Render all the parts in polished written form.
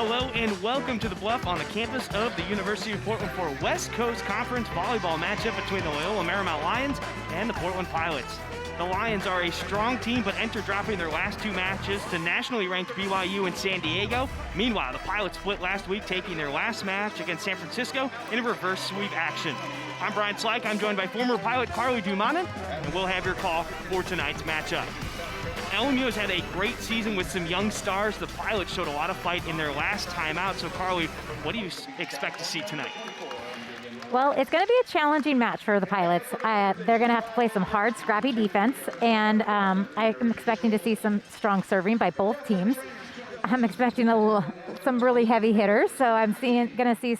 Hello and welcome to the Bluff on the campus of the University of Portland for West Coast Conference volleyball matchup between the Loyola Marymount Lions and the Portland Pilots. The Lions are a strong team, but enter dropping their last two matches to nationally ranked BYU and San Diego. Meanwhile, the Pilots split last week, taking their last match against San Francisco in a reverse sweep action. I'm Brian Slyke. I'm joined by former Pilot Carly Dumanin, and we'll have your call for tonight's matchup. LMU has had a great season with some young stars. The Pilots showed a lot of fight in their last time out. So, Carly, what do you expect to see tonight? Well, it's going to be a challenging match for the Pilots. They're going to have to play some hard, scrappy defense, and I'm expecting to see some strong serving by both teams. I'm expecting some really heavy hitters, so I'm going to see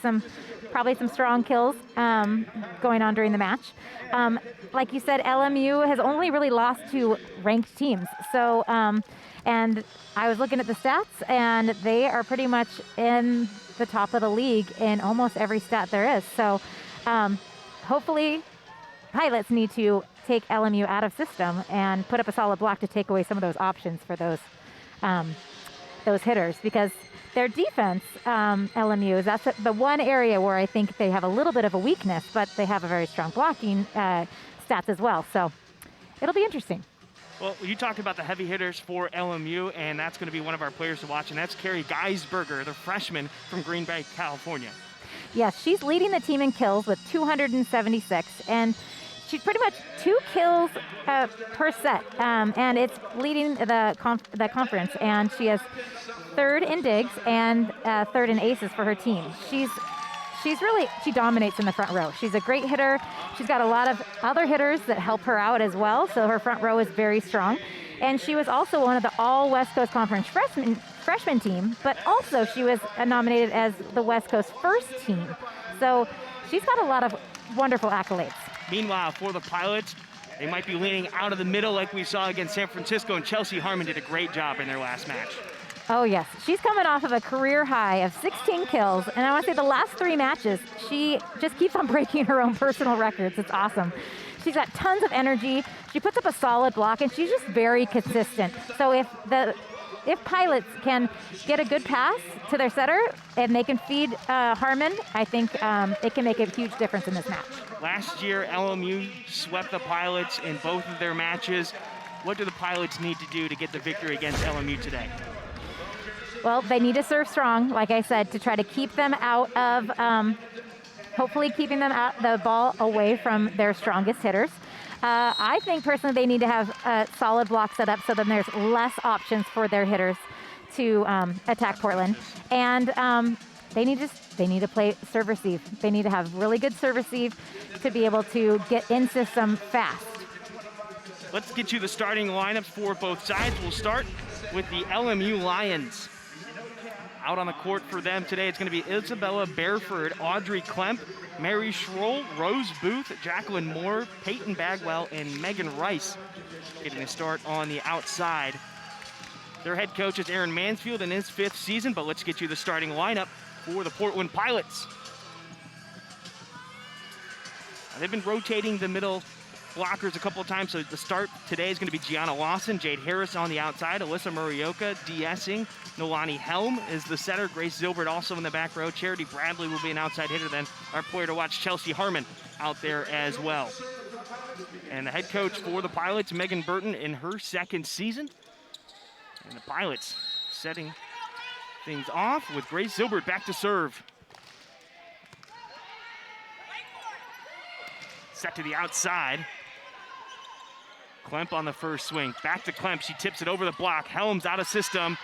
probably some strong kills going on during the match. Like you said, LMU has only really lost to ranked teams. So, and I was looking at the stats, and they are pretty much in the top of the league in almost every stat there is. So, hopefully, Pilots need to take LMU out of system and put up a solid block to take away some of those options for those hitters, because their defense, LMU, that's the one area where I think they have a little bit of a weakness, but they have a very strong blocking stats as well. So it'll be interesting. Well, you talked about the heavy hitters for LMU, and that's going to be one of our players to watch, and that's Carrie Geisberger, the freshman from Green Bay, California. Yes, she's leading the team in kills with 276, and she's pretty much 2 kills per set, and it's leading the conference, and she has 3rd in digs and 3rd in aces for her team. She dominates in the front row. She's a great hitter. She's got a lot of other hitters that help her out as well, so her front row is very strong. And she was also one of the all West Coast Conference freshman team, but also she was nominated as the West Coast first team. So she's got a lot of wonderful accolades. Meanwhile, for the Pilots, they might be leaning out of the middle like we saw against San Francisco, and Chelsea Harmon did a great job in their last match. Oh, yes. She's coming off of a career high of 16 kills, and I want to say the last 3 matches, she just keeps on breaking her own personal records. It's awesome. She's got tons of energy. She puts up a solid block, and she's just very consistent. So if Pilots can get a good pass to their setter and they can feed Harmon, I think it can make a huge difference in this match. Last year, LMU swept the Pilots in both of their matches. What do the Pilots need to do to get the victory against LMU today? Well, they need to serve strong, like I said, to try to keep them out of, hopefully keeping them out the ball away from their strongest hitters. I think personally they need to have a solid block set up so then there's less options for their hitters to attack Portland. And they need to play serve receive. They need to have really good serve receive to be able to get in system fast. Let's get you the starting lineups for both sides. We'll start with the LMU Lions. Out on the court for them today, it's going to be Isabella Bareford, Audrey Klemp, Mary Schroll, Rose Booth, Jacqueline Moore, Peyton Bagwell, and Megan Rice getting a start on the outside. Their head coach is Aaron Mansfield in his 5th season, but let's get you the starting lineup for the Portland Pilots. They've been rotating the middle blockers a couple of times, so the start today is going to be Gianna Lawson, Jade Harris on the outside, Alyssa Murioka de-essing, Nolani Helm is the setter, Grace Zilbert also in the back row, Charity Bradley will be an outside hitter, then our player to watch, Chelsea Harmon, out there as well. And the head coach for the Pilots, Megan Burton, in her 2nd season. And the Pilots setting things off with Grace Zilbert back to serve. Set to the outside. Klemp on the first swing. Back to Klemp. She tips it over the block. Helms out of system.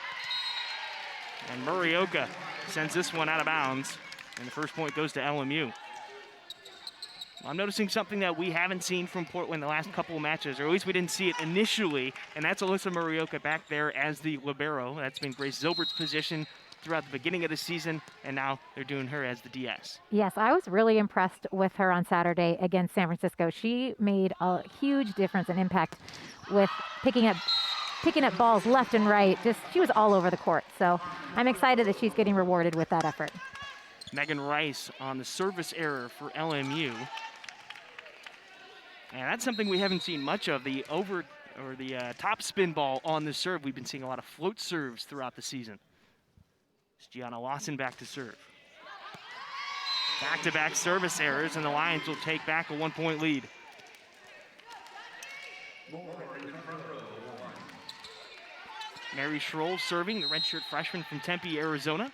And Murioka sends this one out of bounds. And the first point goes to LMU. I'm noticing something that we haven't seen from Portland the last couple of matches, or at least we didn't see it initially, and that's Alyssa Murioka back there as the libero. That's been Grace Zilbert's position throughout the beginning of the season, and now they're doing her as the DS. Yes, I was really impressed with her on Saturday against San Francisco. She made a huge difference and impact with picking up balls left and right. She was all over the court. So I'm excited that she's getting rewarded with that effort. Megan Rice on the service error for LMU. And that's something we haven't seen much of, the top spin ball on the serve. We've been seeing a lot of float serves throughout the season. It's Gianna Lawson back to serve. Back-to-back service errors, and the Lions will take back a 1-point lead. Mary Schroll serving, the redshirt freshman from Tempe, Arizona.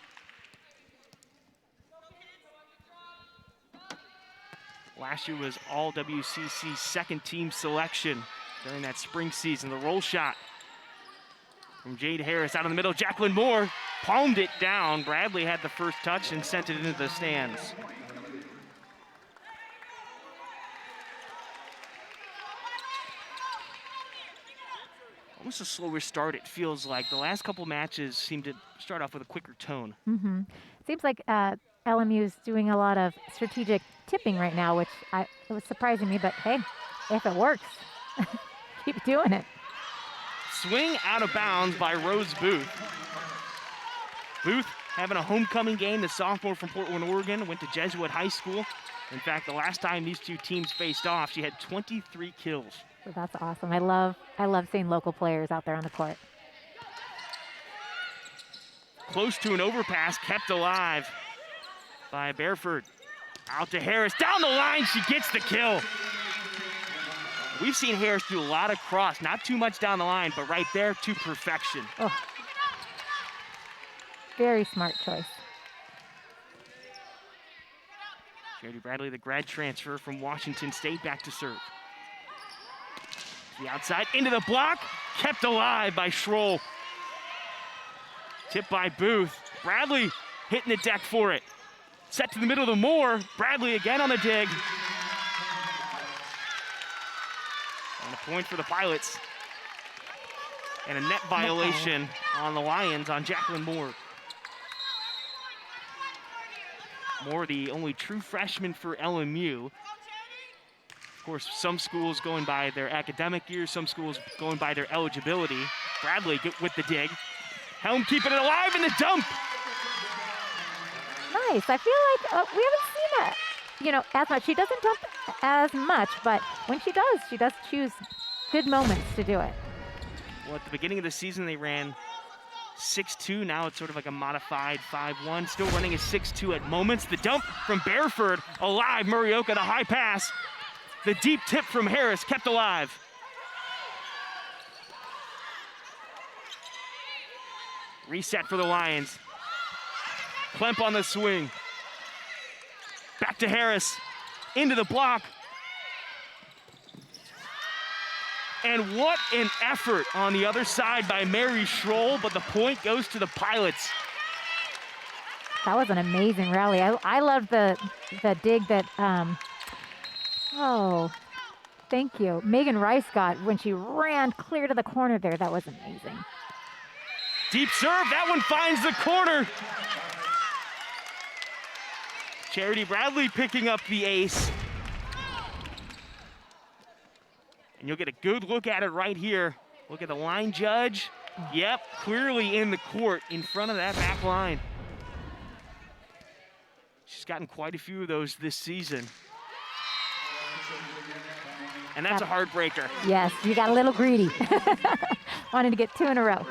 Last year was all WCC second team selection during that spring season. The roll shot from Jade Harris out in the middle. Jacqueline Moore palmed it down. Bradley had the first touch and sent it into the stands. Almost a slower start, it feels like. The last couple matches seem to start off with a quicker tone. Seems like LMU is doing a lot of strategic tipping right now, which it was surprising me, but hey, if it works, keep doing it. Swing out of bounds by Rose Booth. Booth having a homecoming game, the sophomore from Portland, Oregon, went to Jesuit High School. In fact, the last time these two teams faced off, she had 23 kills. So that's awesome. I love seeing local players out there on the court. Close to an overpass, kept alive by Bareford. Out to Harris, down the line, she gets the kill. We've seen Harris do a lot of cross, not too much down the line, but right there to perfection. Oh. Very smart choice. Charity Bradley, the grad transfer from Washington State, back to serve. The outside, into the block, kept alive by Schroll. Tipped by Booth. Bradley hitting the deck for it. Set to the middle of the Moore. Bradley again on the dig. And a point for the Pilots. And a net violation on the Lions on Jacqueline Moore. Moore, the only true freshman for LMU. Of course, some schools going by their academic year, some schools going by their eligibility. Bradley with the dig. Helm keeping it alive in the dump. Nice. I feel like we haven't seen that, as much. She doesn't dump as much, but when she does choose good moments to do it. Well, at the beginning of the season, they ran 6-2. Now it's sort of like a modified 5-1. Still running a 6-2 at moments. The dump from Bareford, alive. Murioka, the high pass. The deep tip from Harris, kept alive. Reset for the Lions. Klemp on the swing. Back to Harris. Into the block. And what an effort on the other side by Mary Schroll, but the point goes to the Pilots. That was an amazing rally. I love the dig that, thank you. Megan Rice got when she ran clear to the corner there. That was amazing. Deep serve, that one finds the corner. Charity Bradley picking up the ace. And you'll get a good look at it right here. Look at the line judge. Yep, clearly in the court in front of that back line. She's gotten quite a few of those this season. And that's a heartbreaker. Yes, you got a little greedy. Wanted to get 2 in a row.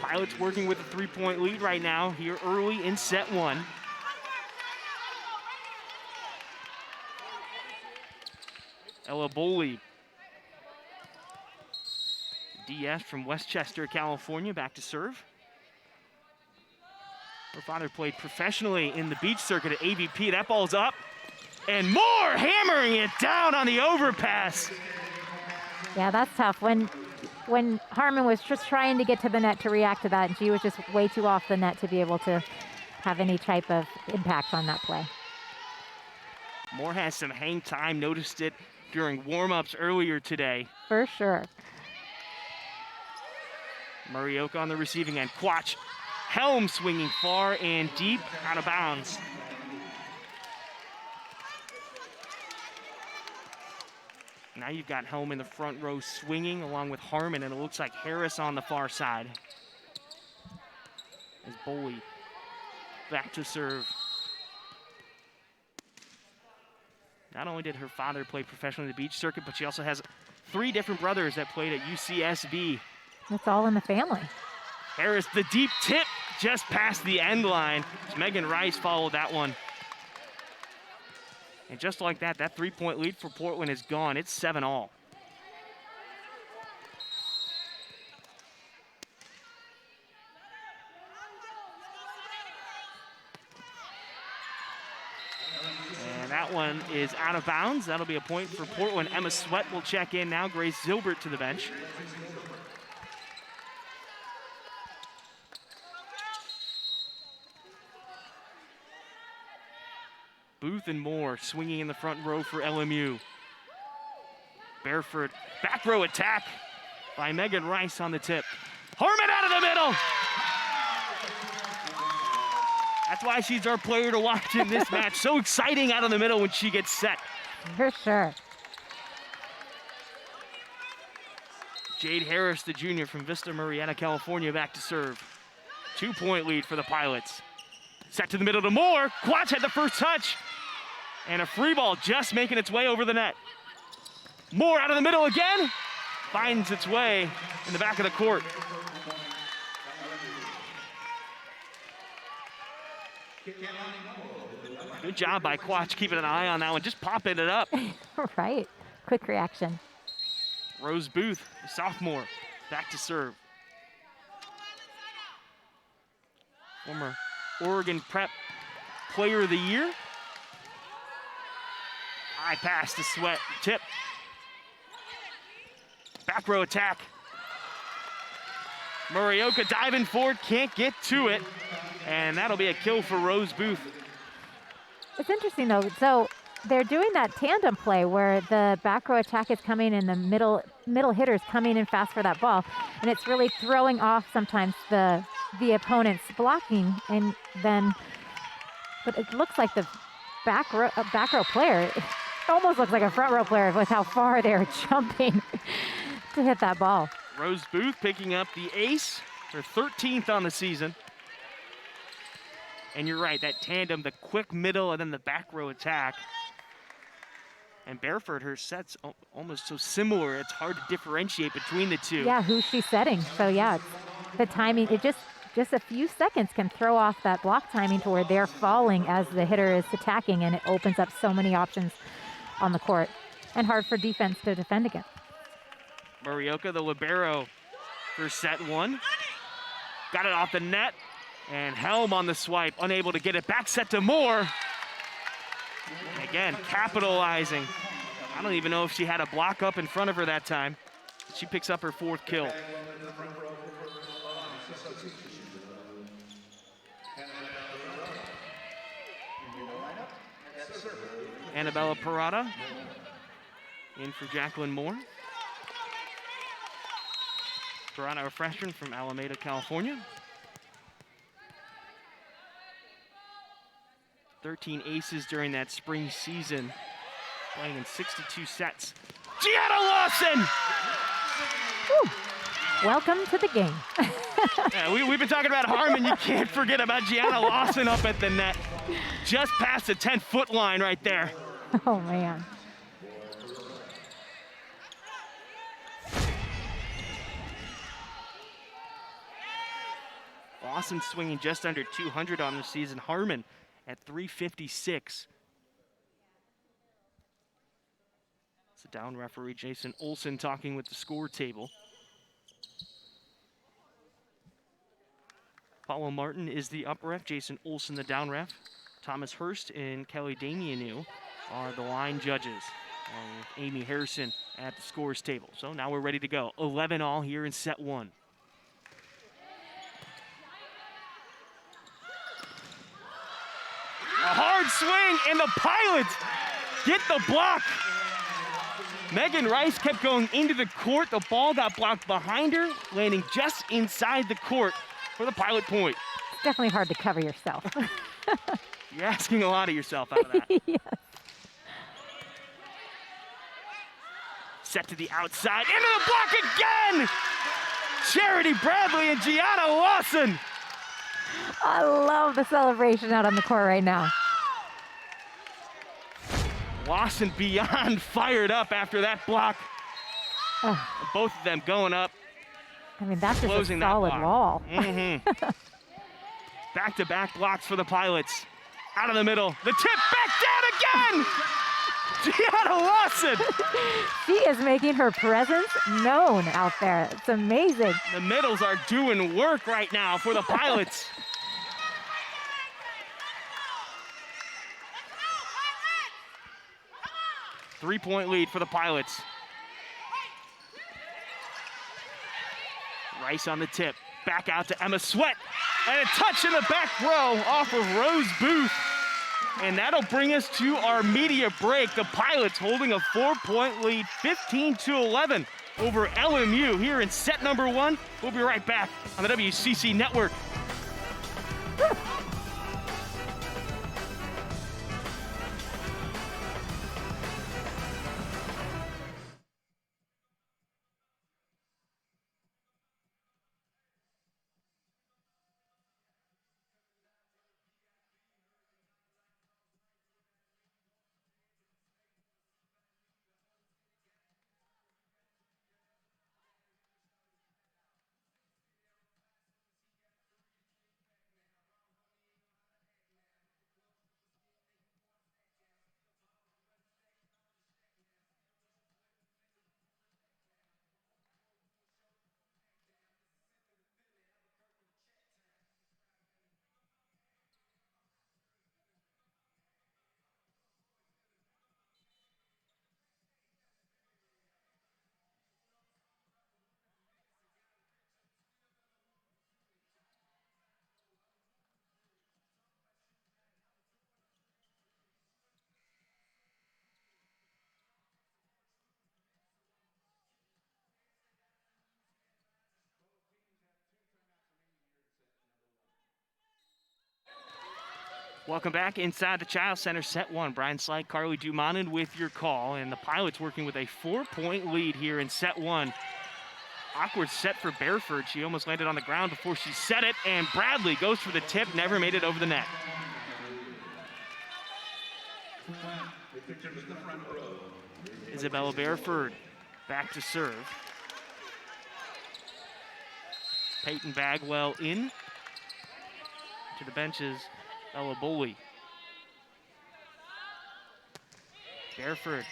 Pilots working with a 3-point lead right now here early in set 1. Ella Boley, DS from Westchester, California, back to serve. Her father played professionally in the beach circuit at AVP. That ball's up. And Moore hammering it down on the overpass. Yeah, that's tough. When Harmon was just trying to get to the net to react to that, and she was just way too off the net to be able to have any type of impact on that play. Moore has some hang time, noticed it during warm-ups earlier today. For sure. Murioka on the receiving end. Quach, Helm swinging far and deep, out of bounds. Now you've got Helm in the front row swinging along with Harmon, and it looks like Harris on the far side. As Boley back to serve. Not only did her father play professionally in the beach circuit, but she also has 3 different brothers that played at UCSB. It's all in the family. Harris, the deep tip just past the end line. Megan Rice followed that one. And just like that, that 3-point lead for Portland is gone. It's 7-all. And that one is out of bounds. That'll be a point for Portland. Emma Sweat will check in now. Grace Zilbert to the bench. Booth and Moore swinging in the front row for LMU. Bareford, back row attack by Megan Rice on the tip. Harmon out of the middle. That's why she's our player to watch in this match. So exciting out of the middle when she gets set. For sure. Jade Harris, the junior from Vista Murrieta, California, back to serve. 2-point lead for the Pilots. Set to the middle to Moore. Quach had the first touch. And a free ball just making its way over the net. Moore out of the middle again. Finds its way in the back of the court. Good job by Quach keeping an eye on that one, just popping it up. Right. Quick reaction. Rose Booth, the sophomore, back to serve. Former Oregon Prep Player of the Year. High pass to Sweat, tip. Back row attack. Murioka diving forward, can't get to it. And that'll be a kill for Rose Booth. It's interesting though, so they're doing that tandem play where the back row attack is coming and the middle hitters coming in fast for that ball. And it's really throwing off sometimes the opponent's blocking, and then, but it looks like the back row player, it almost looks like a front row player with how far they're jumping to hit that ball. Rose Booth picking up the ace, her 13th on the season. And you're right, that tandem, the quick middle and then the back row attack. And Bareford, her sets almost so similar, it's hard to differentiate between the two. Yeah, who's she setting? So yeah, it's the timing, it just a few seconds can throw off that block timing to where they're falling as the hitter is attacking, and it opens up so many options on the court and hard for defense to defend against. Murioka, the libero, for set one. Got it off the net, and Helm on the swipe, unable to get it back, set to Moore. And again, capitalizing. I don't even know if she had a block up in front of her that time. She picks up her 4th kill. Annabella Parada in for Jacqueline Moore. Parada, a freshman from Alameda, California. 13 aces during that spring season, playing in 62 sets. Gianna Lawson! Woo. Welcome to the game. Yeah, we've been talking about Harmon. You can't forget about Gianna Lawson up at the net. Just past the 10-foot line right there. Oh, man. Lawson swinging just under 200 on the season. Harmon at 356. It's the down referee, Jason Olson, talking with the score table. Paulo Martin is the up ref, Jason Olson the down ref. Thomas Hurst and Kelly Damianu are the line judges, along with Amy Harrison at the scores table. So now we're ready to go. 11-all here in set one. A hard swing, and the Pilots get the block. Megan Rice kept going into the court. The ball got blocked behind her, landing just inside the court for the Pilot point. It's definitely hard to cover yourself. You're asking a lot of yourself out of that. Yes. Set to the outside, into the block again! Charity Bradley and Gianna Lawson. I love the celebration out on the court right now. Lawson beyond fired up after that block. Both of them going up I mean, that's just a closing that solid block. wall. Back-to-back blocks for the Pilots. Out of the middle. The tip back down again! Gianna Lawson! She is making her presence known out there. It's amazing. The middles are doing work right now for the Pilots. Three-point lead for the Pilots. Rice on the tip. Back out to Emma Sweat. And a touch in the back row off of Rose Booth. And that'll bring us to our media break. The Pilots holding a 4-point lead, 15-11 over LMU here in set number 1. We'll be right back on the WCC Network. Welcome back inside the Child Center, set 1. Brian Slide, Carly Dumanin with your call, and the Pilots working with a 4-point lead here in set 1. Awkward set for Bareford. She almost landed on the ground before she set it, and Bradley goes for the tip, never made it over the net. Isabella Bareford back to serve. Peyton Bagwell in to the benches. Ella Boley. Bareford,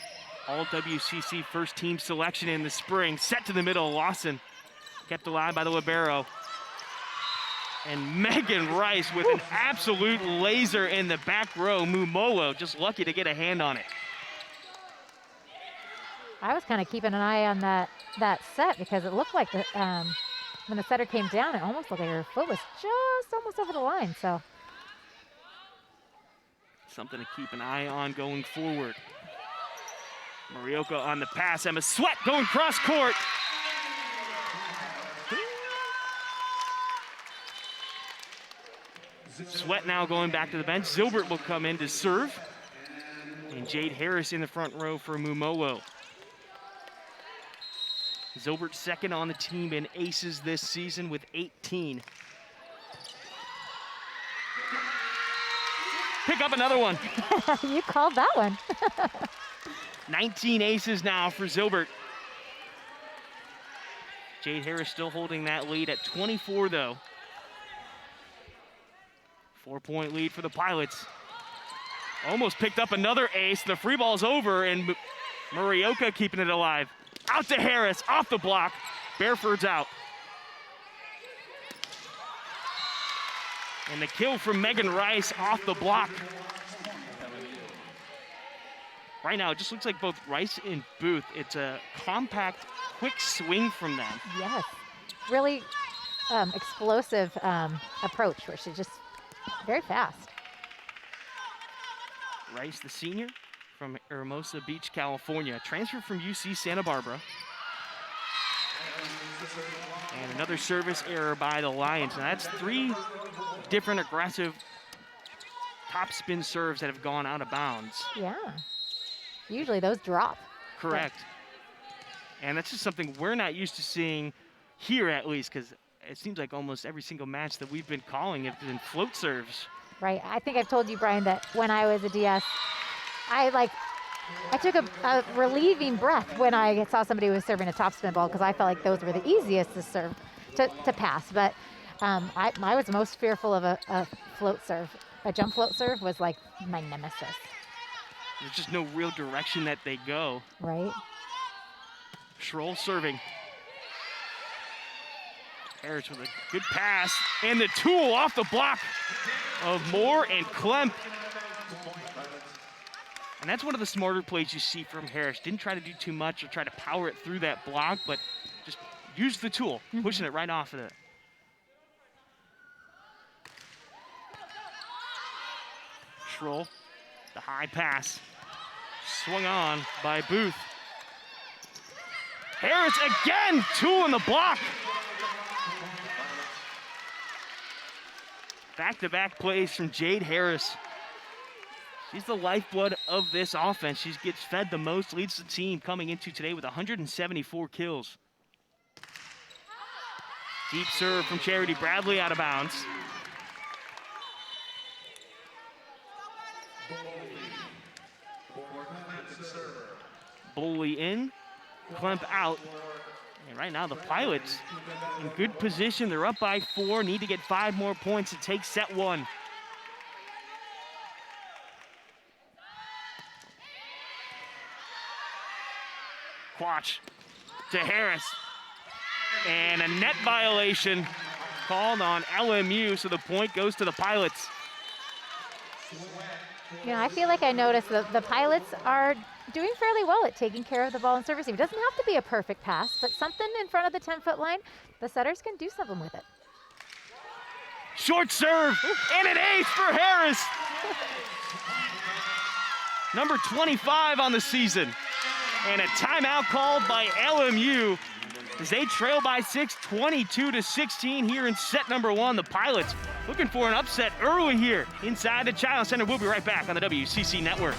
all WCC first team selection in the spring. Set to the middle, Lawson. Kept alive by the libero. And Megan Rice with an absolute laser in the back row. Mumolo just lucky to get a hand on it. I was kind of keeping an eye on that set because it looked like when the setter came down, it almost looked like her foot was just almost over the line. So something to keep an eye on going forward. Morioka on the pass. Emma Sweat going cross court. Sweat now going back to the bench. Zilbert will come in to serve. And Jade Harris in the front row for Mumolo. Zilbert second on the team in aces this season with 18. Pick up another one. You called that one. 19 aces now for Zilbert. Jade Harris still holding that lead at 24 though. 4-point lead for the Pilots. Almost picked up another ace. The free ball's over and Morioka keeping it alive. Out to Harris, off the block. Bareford's out. And the kill from Megan Rice off the block. Right now, it just looks like both Rice and Booth, it's a compact, quick swing from them. Yes, really explosive approach where she's just very fast. Rice, the senior from Hermosa Beach, California, transferred from UC Santa Barbara. And another service error by the Lions. Now that's 3 different aggressive top spin serves that have gone out of bounds. Yeah. Usually those drop. Correct. And that's just something we're not used to seeing here, at least, because it seems like almost every single match that we've been calling have been float serves. Right. I think I've told you, Brian, that when I was a DS, I took a relieving breath when I saw somebody who was serving a topspin ball because I felt like those were the easiest to serve. to pass. But I was most fearful of a float serve. A jump float serve was like my nemesis. There's just no real direction that they go. Right. Schroll serving. Harris with a good pass, and the tool off the block of Moore and Klemp. And that's one of the smarter plays you see from Harris. Didn't try to do too much or try to power it through that block, but just use the tool, pushing it right off of it. Schroll, the high pass, swung on by Booth. Harris again, tool in the block. Back-to-back plays from Jade Harris. She's the lifeblood of this offense. She gets fed the most, leads the team coming into today with 174 kills. Deep serve from Charity Bradley out of bounds. Boley in, Klemp out. And right now the Pilots in good position. They're up by 4, need to get 5 more points to take set 1. Quach to Harris. And a net violation called on LMU, so the point goes to the Pilots. You know, I feel like I noticed that the Pilots are doing fairly well at taking care of the ball and servicing. It doesn't have to be a perfect pass, but something in front of the 10-foot line, the setters can do something with it. Short serve, and an ace for Harris. Number 25 on the season. And a timeout called by LMU as they trail by 6, 22-16 here in set number 1. The Pilots looking for an upset early here inside the Child Center. We'll be right back on the WCC Network.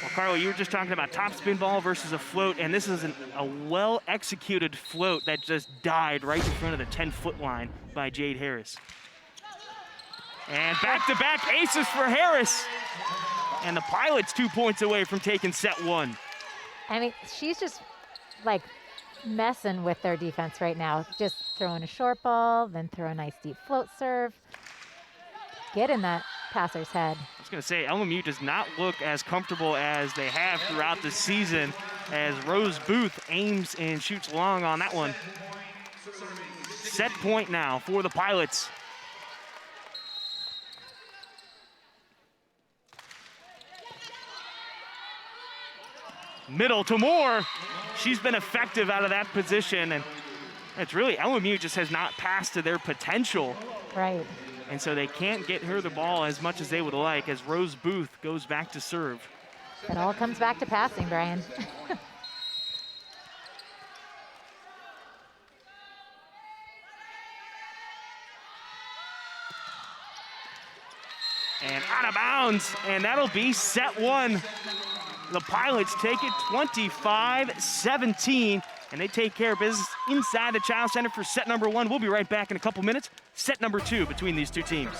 Well, Carlo, you were just talking about top spin ball versus a float, and this is a well-executed float that just died right in front of the 10-foot line by Jade Harris. And back-to-back aces for Harris. And the Pilots 2 points away from taking set 1. I mean, she's just like messing with their defense right now. Just throwing a short ball, then throw a nice deep float serve. Get in that passer's head. I was going to say, LMU does not look as comfortable as they have throughout the season as Rose Booth aims and shoots long on that one. Set point now for the Pilots. Middle to Moore. She's been effective out of that position, and it's really LMU just has not passed to their potential. Right. And so they can't get her the ball as much as they would like as Rose Booth goes back to serve. It all comes back to passing, Brian. And out of bounds, and that'll be set 1. The Pilots take it 25-17, and they take care of business inside the Child Center for set number 1. We'll be right back in a couple minutes. Set number 2 between these two teams.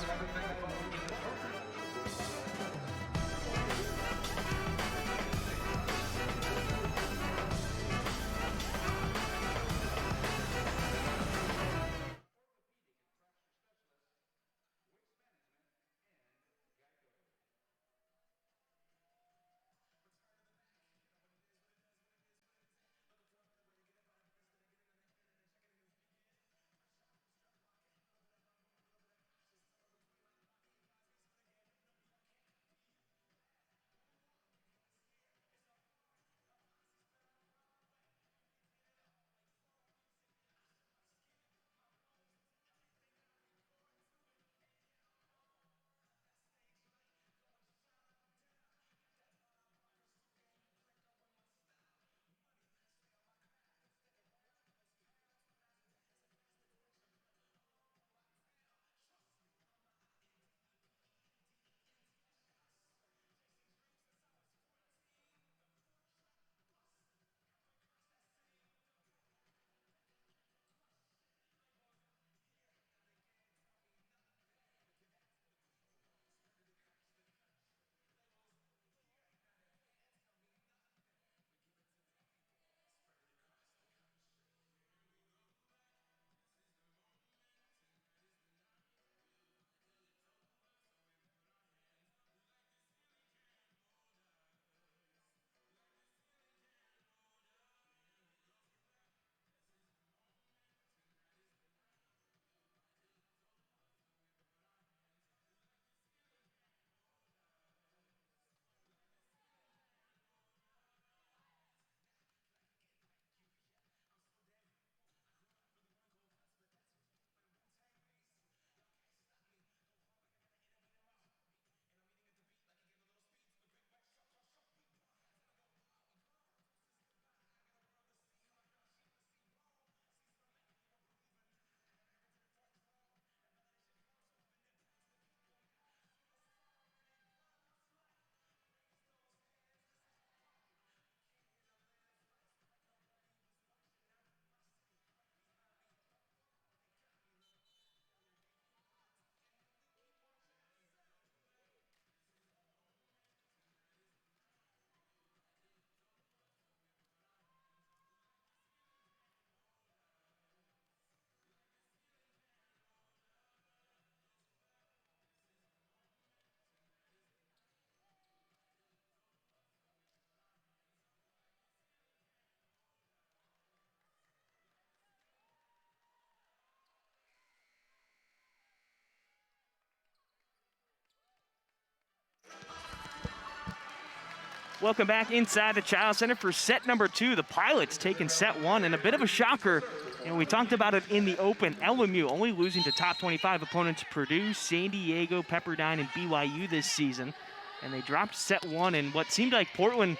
Welcome back inside the Child Center for set number 2. The Pilots taking set 1, and a bit of a shocker. We talked about it in the open. LMU only losing to top 25 opponents Purdue, San Diego, Pepperdine, and BYU this season. And they dropped set 1, and what seemed like Portland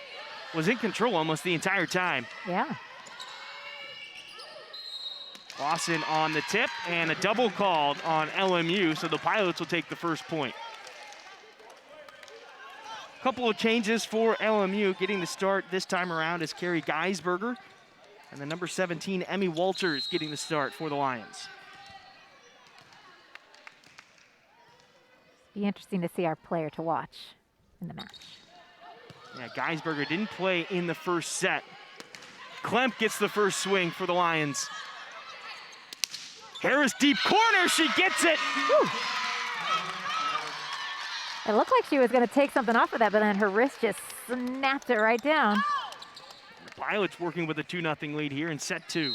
was in control almost the entire time. Yeah. Lawson on the tip, and a double called on LMU, so the Pilots will take the first point. Couple of changes for LMU. Getting the start this time around is Carrie Geisberger, and the number 17, Emmy Walters, getting the start for the Lions. Be interesting to see our player to watch in the match. Yeah, Geisberger didn't play in the first set. Klemp gets the first swing for the Lions. Harris deep corner, she gets it! Whew. It looked like she was going to take something off of that, but then her wrist just snapped it right down. The Pilots working with a 2-0 lead here in set 2.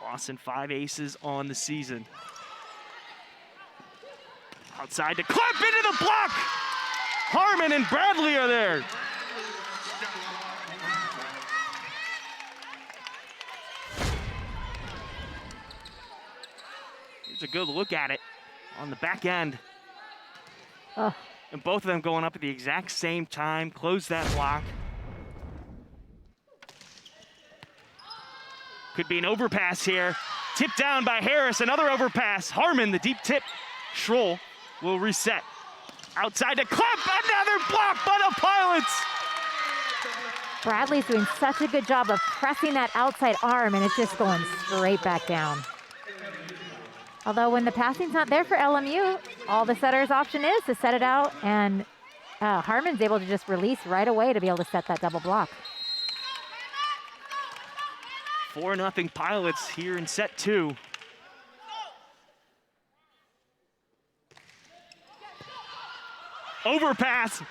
Lawson 5 aces on the season. Outside to Klemp into the block! Harmon and Bradley are there. Here's a good look at it on the back end. Oh. And both of them going up at the exact same time. Close that block. Could be an overpass here. Tipped down by Harris, another overpass. Harmon, the deep tip. Schroll will reset. Outside to Klemp, another block by the Pilots. Bradley's doing such a good job of pressing that outside arm, and it's just going straight back down. Although when the passing's not there for LMU, all the setter's option is to set it out, and Harmon's able to just release right away to be able to set that double block. 4-0 Pilots here in set 2. Overpass.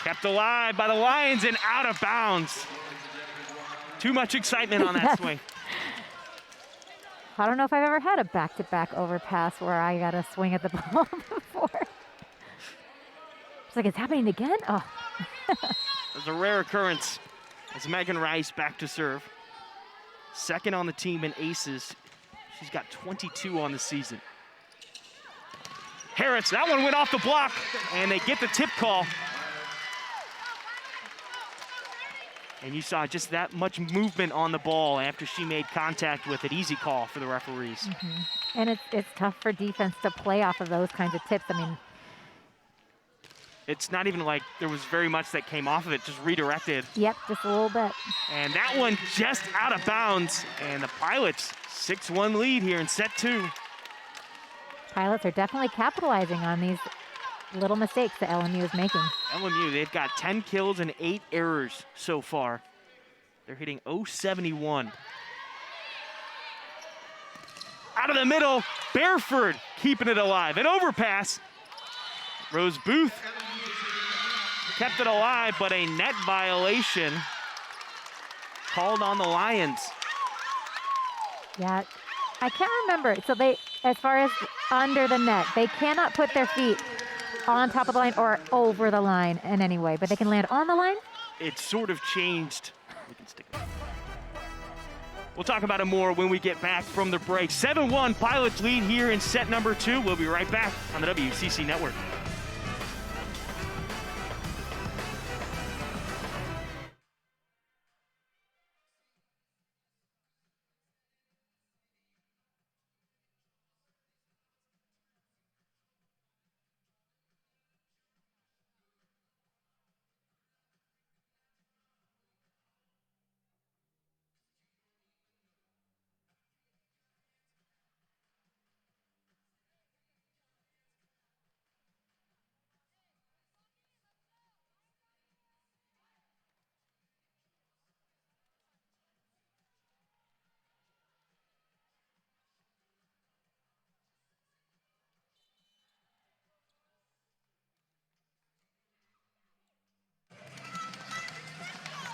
Kept alive by the Lions and out of bounds. Too much excitement on that swing. I don't know if I've ever had a back-to-back overpass where I got a swing at the ball before. It's like, it's happening again? Oh. It's a rare occurrence as Megan Rice back to serve. Second on the team in aces. She's got 22 on the season. Harris, that one went off the block, and they get the tip call. And you saw just that much movement on the ball after she made contact with it. Easy call for the referees. Mm-hmm. And it's tough for defense to play off of those kinds of tips. I mean, it's not even like there was very much that came off of it, just redirected. Yep, just a little bit. And that one just out of bounds. And the Pilots, 6-1 lead here in set 2. Pilots are definitely capitalizing on these little mistakes that LMU is making. LMU, they've got 10 kills and 8 errors so far. They're hitting .071. Out of the middle, Bareford keeping it alive. An overpass. Rose Booth kept it alive, but a net violation called on the Lions. Yeah, I can't remember. So they, as far as under the net, they cannot put their feet on top of the line or over the line in any way, but they can land on the line? It sort of changed. We can stick it. We'll talk about it more when we get back from the break. 7-1 Pilots lead here in set number 2. We'll be right back on the WCC Network.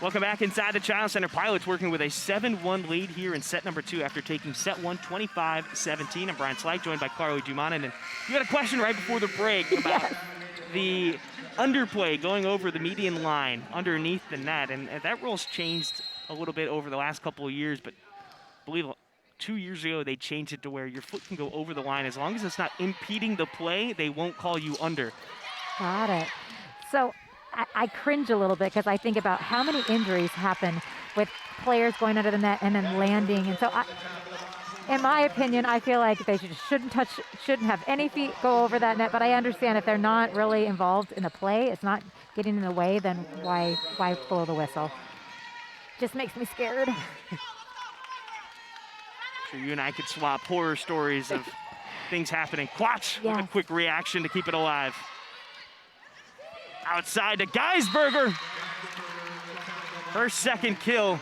Welcome back inside the Child Center. Pilots working with a 7-1 lead here in set number 2 after taking set 1 25-17. I'm Brian Slyke, joined by Carly Jumanen. And you had a question right before the break about the underplay going over the median line underneath the net. And that rule's changed a little bit over the last couple of years, but I believe 2 years ago they changed it to where your foot can go over the line. As long as it's not impeding the play, they won't call you under. Got it. So I cringe a little bit because I think about how many injuries happen with players going under the net and then landing. And so, in my opinion, I feel like they shouldn't have any feet go over that net. But I understand if they're not really involved in the play, it's not getting in the way, then why blow the whistle? Just makes me scared. Sure, you and I could swap horror stories of things happening. Quatch with a quick reaction to keep it alive. Outside to Geisberger. Her second kill.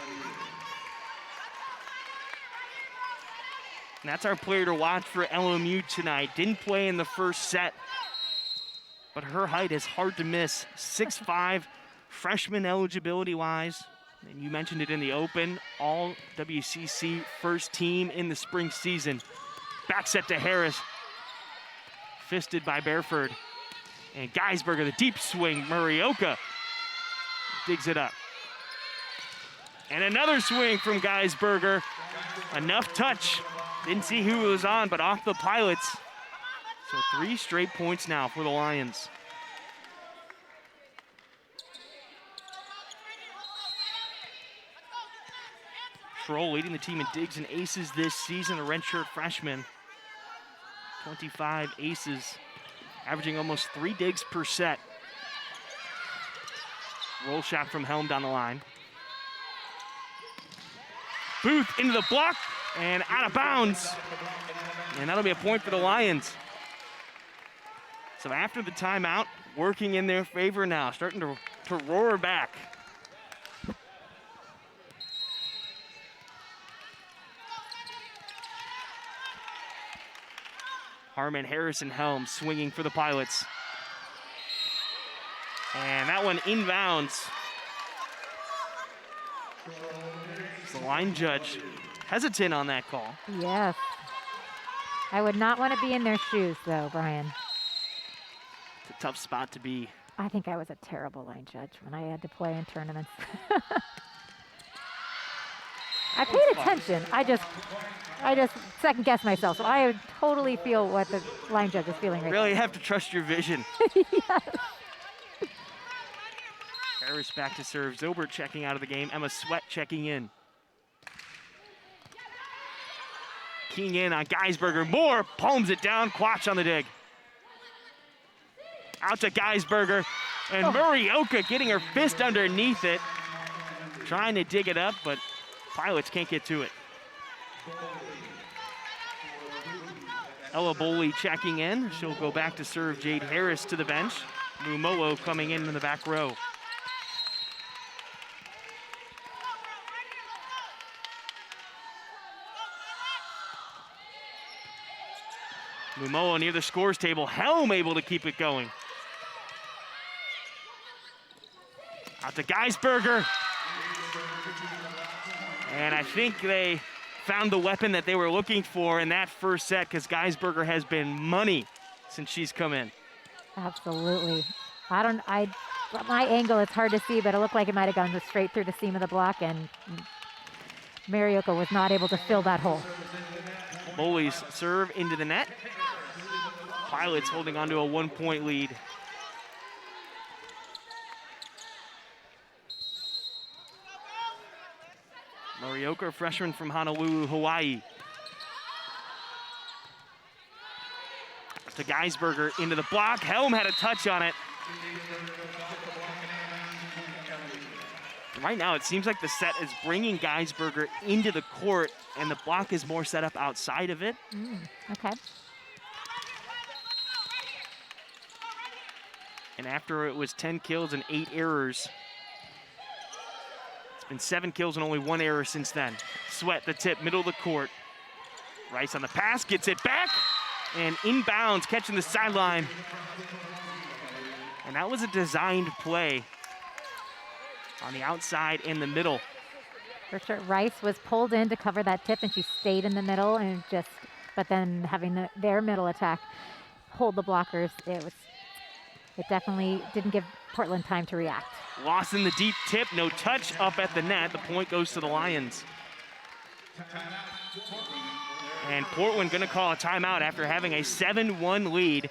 And that's our player to watch for LMU tonight. Didn't play in the first set, but her height is hard to miss. 6'5", freshman eligibility-wise. And you mentioned it in the open, all WCC first team in the spring season. Back set to Harris. Fisted by Bareford. And Geisberger, the deep swing. Murioka digs it up. And another swing from Geisberger. Enough touch. Didn't see who it was on, but off the Pilots. So 3 straight points now for the Lions. Troll leading the team in digs and aces this season, a redshirt freshman. 25 aces, averaging almost 3 digs per set. Roll shot from Helm down the line. Booth into the block and out of bounds. And that'll be a point for the Lions. So after the timeout, working in their favor now, starting to roar back. Harmon, Harris, and Helm swinging for the Pilots. And that one inbounds. The line judge hesitant on that call. Yes. I would not want to be in their shoes, though, Brian. It's a tough spot to be. I think I was a terrible line judge when I had to play in tournaments. I paid attention. I just second guessed myself. So I totally feel what the line judge is feeling right now. Really have to trust your vision. Yes. Harris back to serve. Zobert checking out of the game. Emma Sweat checking in. Keying in on Geisberger. Moore palms it down. Quatch on the dig. Out to Geisberger. And Murioka getting her fist underneath it. Trying to dig it up, but Pilots can't get to it. Ella Boley checking in. She'll go back to serve Jade Harris to the bench. Mumowo coming in the back row. Mumowo near the scores table. Helm able to keep it going. Out to Geisberger. And I think they found the weapon that they were looking for in that first set, because Geisberger has been money since she's come in. Absolutely. My angle, it's hard to see, but it looked like it might have gone straight through the seam of the block, and Murioka was not able to fill that hole. Boley's serve into the net. Pilots holding on to a 1-point lead. Murioka, a freshman from Honolulu, Hawaii. To Geisberger into the block. Helm had a touch on it. Right now, it seems like the set is bringing Geisberger into the court, and the block is more set up outside of it. Okay. And after it was 10 kills and 8 errors, it's been 7 kills and only 1 error since then. Sweat, the tip, middle of the court. Rice on the pass, gets it back, and inbounds, catching the sideline. And that was a designed play. on the outside in the middle. For sure. Rice was pulled in to cover that tip, and she stayed in the middle, and but then having their middle attack hold the blockers, it definitely didn't give Portland time to react. Lost in the deep tip, no touch up at the net. The point goes to the Lions. And Portland going to call a timeout after having a 7-1 lead.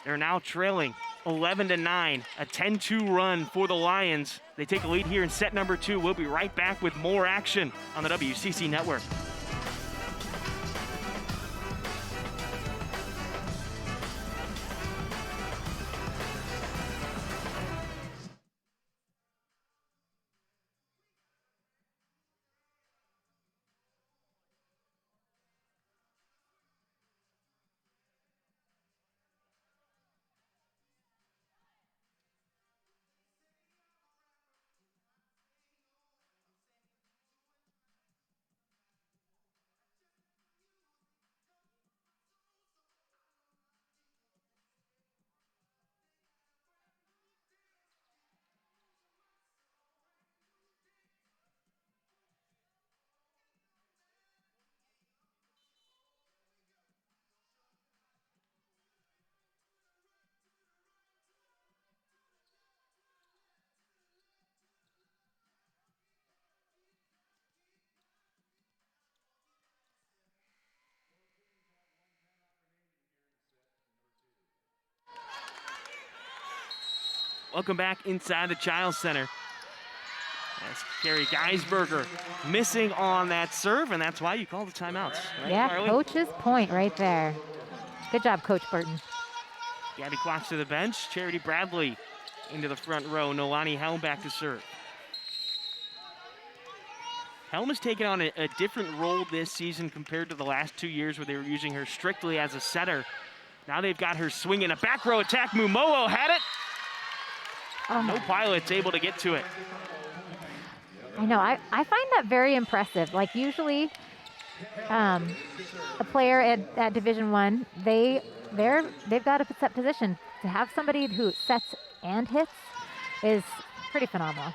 They're now trailing 11-9, a 10-2 run for the Lions. They take a lead here in set number 2. We'll be right back with more action on the WCC Network. Welcome back inside the Chiles Center. That's Carrie Geisberger missing on that serve, and that's why you call the timeouts. Right, Yeah, Carly? coach's point right there. Good job, Coach Burton. Gabby Klotz to the bench. Charity Bradley into the front row. Nolani Helm back to serve. Helm has taken on a different role this season compared to the last 2 years where they were using her strictly as a setter. Now they've got her swinging a back row attack. Mumo'o had it. No Pilots able to get to it. I know. I find that very impressive. Like usually, a player at Division I, they've got a set position. To have somebody who sets and hits is pretty phenomenal.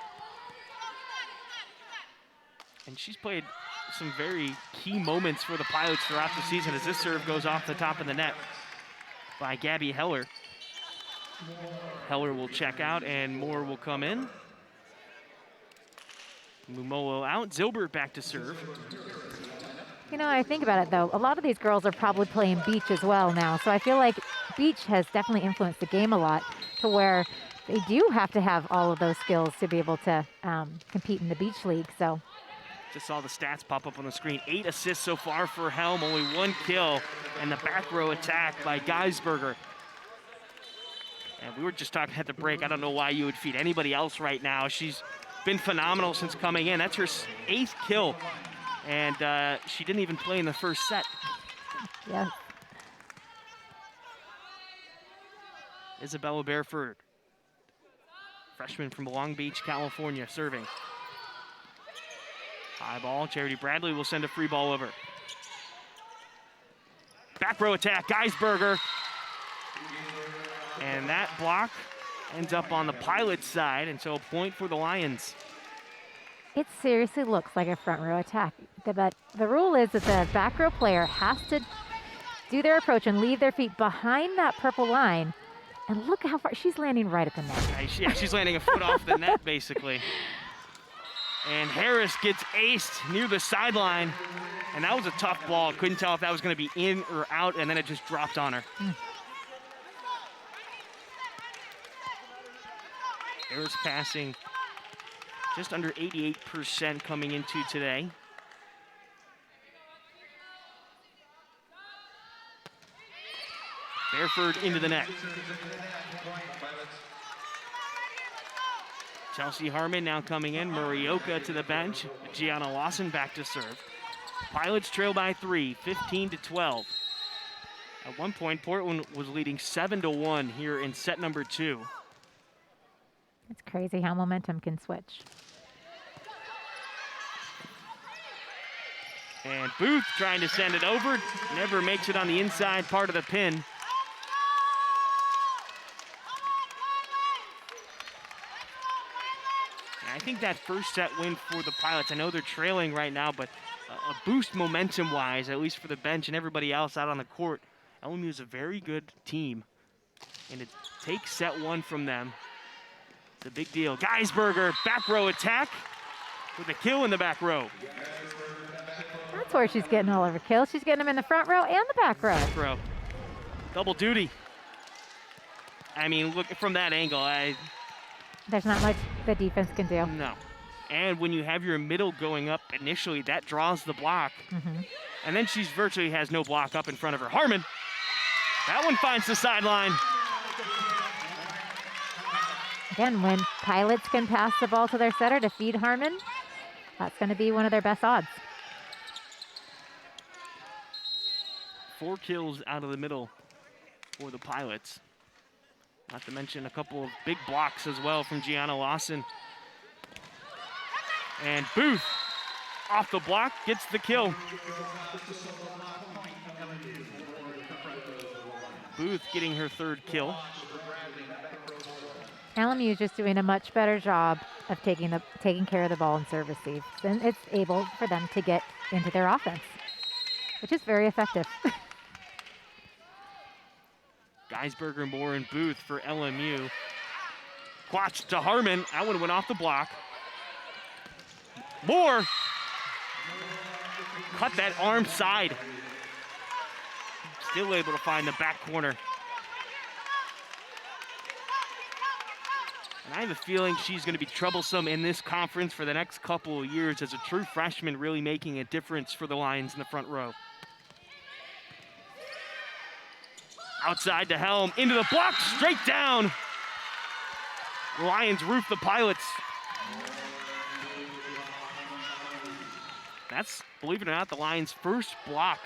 And she's played some very key moments for the Pilots throughout the season as this serve goes off the top of the net by Gabby Heller. Heller will check out and more will come in. Mumo'o out, Zilbert back to serve. You know, I think about it though, a lot of these girls are probably playing beach as well now. So I feel like beach has definitely influenced the game a lot to where they do have to have all of those skills to be able to compete in the beach league. So just saw the stats pop up on the screen. 8 assists so far for Helm, only 1 kill, and the back row attack by Geisberger. And we were just talking at the break, I don't know why you would feed anybody else right now. She's been phenomenal since coming in. That's her 8th kill, and she didn't even play in the first set. yeah. Isabella Bareford, freshman from Long Beach, California, serving. High ball, Charity Bradley will send a free ball over. Back row attack, Geisberger. And that block ends up on the Pilots side, and so a point for the Lions. It seriously looks like a front row attack. But the rule is that the back row player has to do their approach and leave their feet behind that purple line. And look how far she's landing right at the net. Yeah, she's landing a foot off the net, basically. And Harris gets aced near the sideline. And that was a tough ball. Couldn't tell if that was going to be in or out, and then it just dropped on her. Harris passing just under 88% coming into today. Bareford into the net. Chelsea Harmon now coming in. Murioka to the bench. Gianna Lawson back to serve. Pilots trail by 3, 15-12. At one point, Portland was leading 7-1 here in set number 2. It's crazy how momentum can switch. And Booth trying to send it over. Never makes it on the inside part of the pin. I think that first set win for the Pilots, I know they're trailing right now, but a boost momentum-wise, at least for the bench and everybody else out on the court. LMU is a very good team, and it takes set one from them. It's a big deal. Geisberger, back row attack with a kill in the back row. That's where she's getting all of her kills. She's getting them in the front row and the back row. Back row. Double duty. I mean, look from that angle. There's not much the defense can do. No. And when you have your middle going up initially, that draws the block. And then she's virtually has no block up in front of her. Harmon. That one finds the sideline. Again, when Pilots can pass the ball to their setter to feed Harmon, that's going to be one of their best odds. 4 kills out of the middle for the Pilots. Not to mention a couple of big blocks as well from Gianna Lawson. And Booth off the block gets the kill. Booth getting her 3rd kill. LMU is just doing a much better job of taking care of the ball in serve receive. Then it's able for them to get into their offense, which is very effective. Geisberger, Moore, and Booth for LMU. Quatch to Harmon. That one went off the block. Moore cut that arm side. Still able to find the back corner. And I have a feeling she's going to be troublesome in this conference for the next couple of years as a true freshman, really making a difference for the Lions in the front row. Outside to Helm, into the block, straight down. The Lions roof the Pilots. That's, believe it or not, the Lions' first block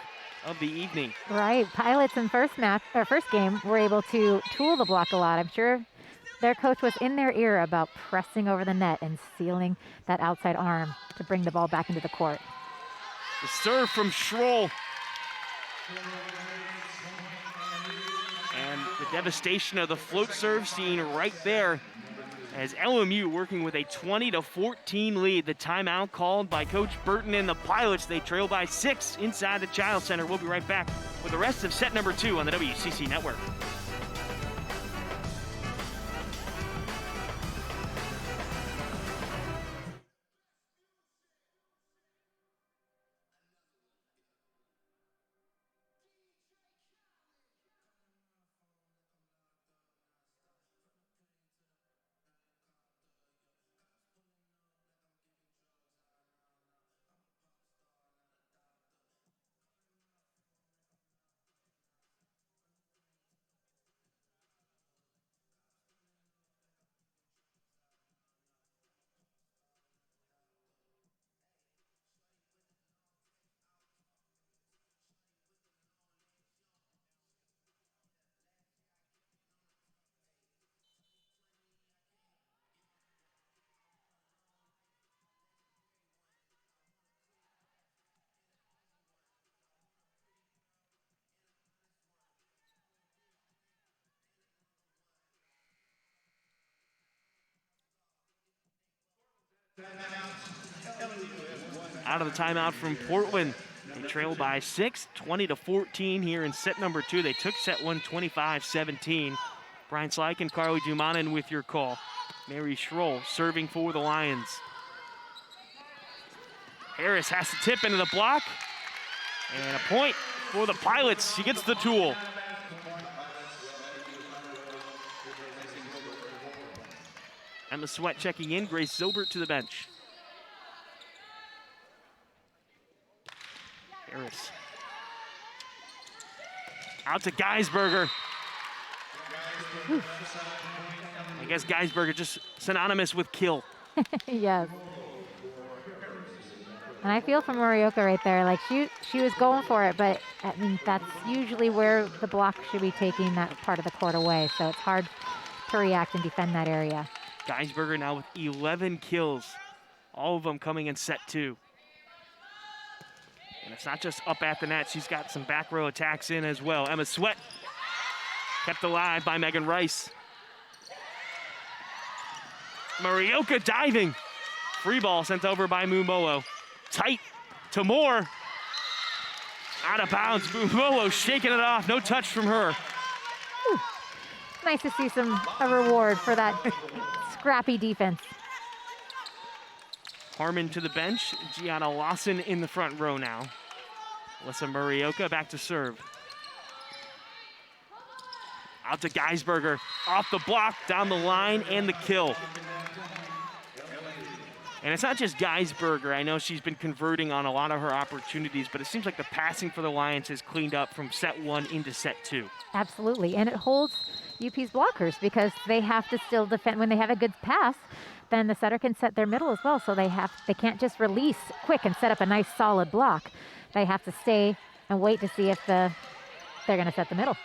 of the evening. Right, Pilots in first game were able to tool the block a lot. I'm sure their coach was in their ear about pressing over the net and sealing that outside arm to bring the ball back into the court. The serve from Schroll. And the devastation of the float serve seen right there as LMU working with a 20-14 lead. The timeout called by Coach Burton and the Pilots. They trail by 6 inside the Child Center. We'll be right back with the rest of set number 2 on the WCC Network. Out of the timeout from Portland. They trail by 6, 20-14 here in set number 2. They took set 1, 25-17. Brian Slyke and Carly Dumanin with your call. Mary Schroll serving for the Lions. Harris has to tip into the block. And a point for the Pilots. She gets the tool. Emma Sweat checking in. Grace Zilbert to the bench. Harris. Out to Geisberger. I guess Geisberger just synonymous with kill. Yes. And I feel for Morioka right there. Like she was going for it, but I mean that's usually where the block should be taking that part of the court away. So it's hard to react and defend that area. Geisberger now with 11 kills, all of them coming in set 2. And it's not just up at the net. She's got some back row attacks in as well. Emma Sweat kept alive by Megan Rice. Morioka diving. Free ball sent over by Mumolo. Tight to Moore. Out of bounds. Mumolo shaking it off. No touch from her. Whew. Nice to see a reward for that scrappy defense. Harmon to the bench. Gianna Lawson in the front row now. Alyssa Murioka back to serve. Out to Geisberger. Off the block, down the line, and the kill. And it's not just Geisberger. I know she's been converting on a lot of her opportunities, but it seems like the passing for the Lions has cleaned up from set 1 into set 2. Absolutely, and it holds UP's blockers because they have to still defend. When they have a good pass, then the setter can set their middle as well, so they can't just release quick and set up a nice solid block. They have to stay and wait to see if they're going to set the middle.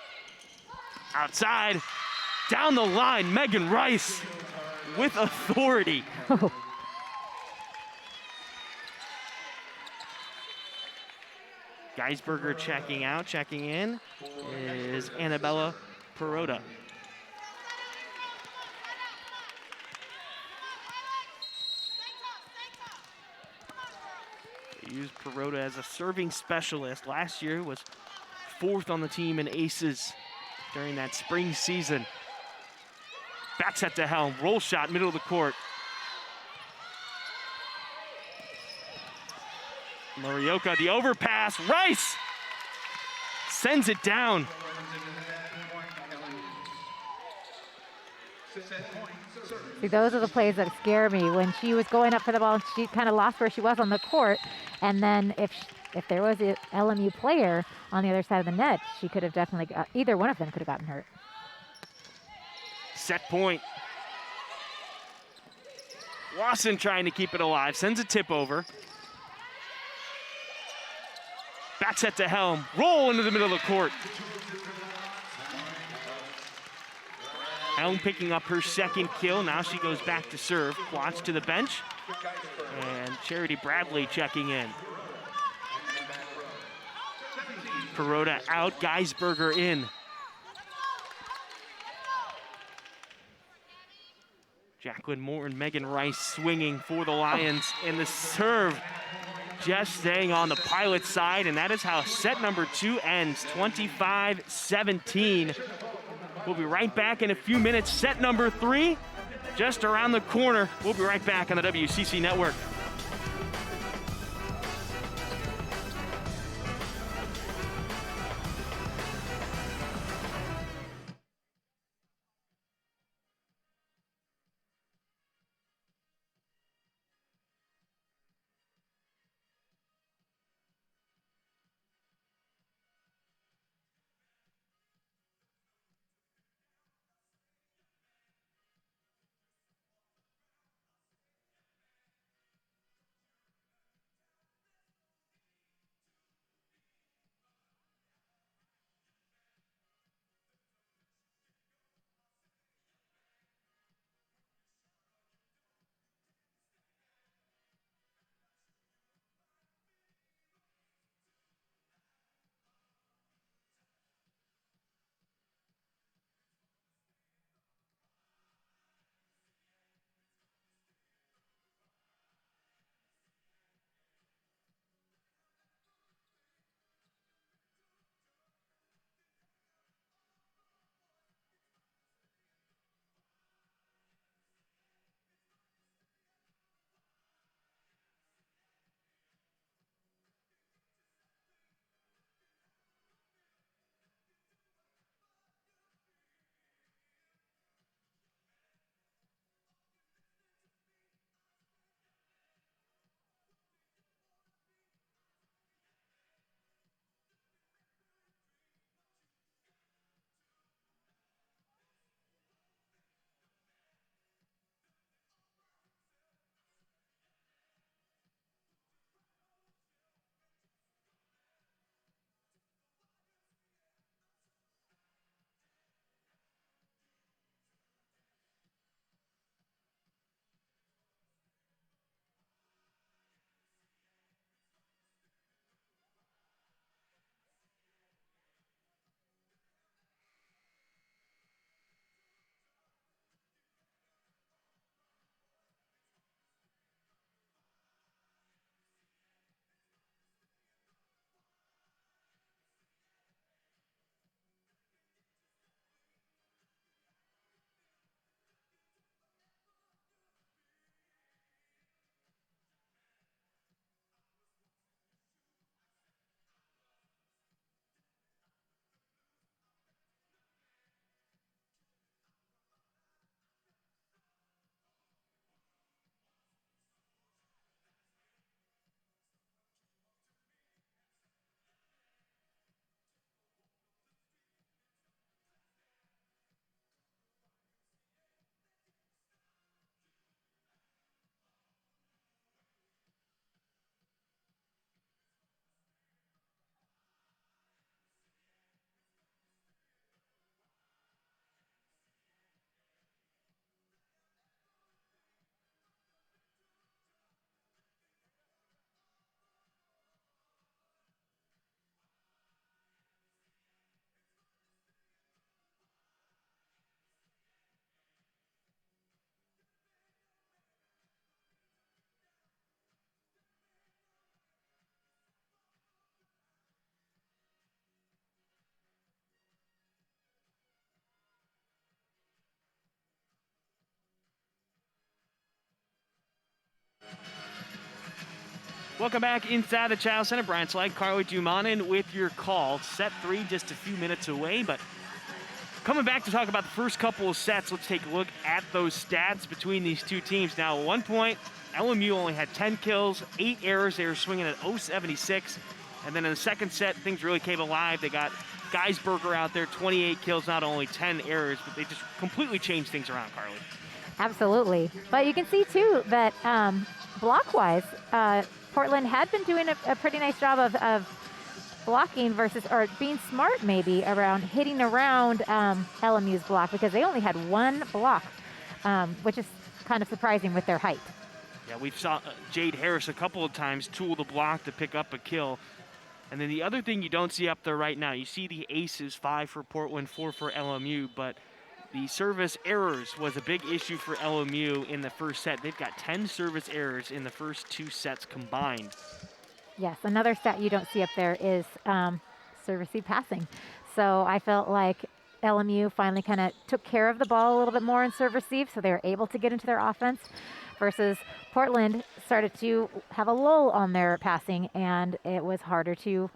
Outside, down the line, Megan Rice with authority. Geisberger checking out, checking in is Annabella Perota. They used Perota as a serving specialist. Last year was 4th on the team in aces during that spring season. Back set to Helm, roll shot, middle of the court. Murioka, the overpass, Rice sends it down. See, those are the plays that scare me. When she was going up for the ball, she kind of lost where she was on the court. And then if there was an LMU player on the other side of the net, she could have definitely, either one of them could have gotten hurt. Set point. Lawson trying to keep it alive, sends a tip over. Back set to Helm, roll into the middle of the court. Helm picking up her second kill. Now she goes back to serve. Watch to the bench. And Charity Bradley checking in. Perota out, Geisberger in. Jacqueline Moore and Megan Rice swinging for the Lions. And the serve just staying on the Pilot side. And that is how set number 2 ends, 25-17. We'll be right back in a few minutes. Set number 3, just around the corner. We'll be right back on the WCC Network. Welcome back inside the Child Center. Brian Slide, Carly Dumanin with your call. Set 3 just a few minutes away, but coming back to talk about the first couple of sets, let's take a look at those stats between these two teams. Now, at one point, LMU only had 10 kills, 8 errors. They were swinging at 0.76. And then in the second set, things really came alive. They got Geisberger out there, 28 kills, not only 10 errors, but they just completely changed things around, Carly. Absolutely. But you can see, too, that block-wise, Portland had been doing a pretty nice job of blocking versus, or being smart maybe, around hitting around LMU's block, because they only had one block, which is kind of surprising with their height. Yeah, we saw Jade Harris a couple of times tool the block to pick up a kill. And then the other thing you don't see up there right now, you see the aces, 5 for Portland, 4 for LMU, but the service errors was a big issue for LMU in the first set. They've got 10 service errors in the first 2 sets combined. Yes, another stat you don't see up there is service passing. So I felt like LMU finally kind of took care of the ball a little bit more in serve receive, so they were able to get into their offense, versus Portland started to have a lull on their passing, and it was harder to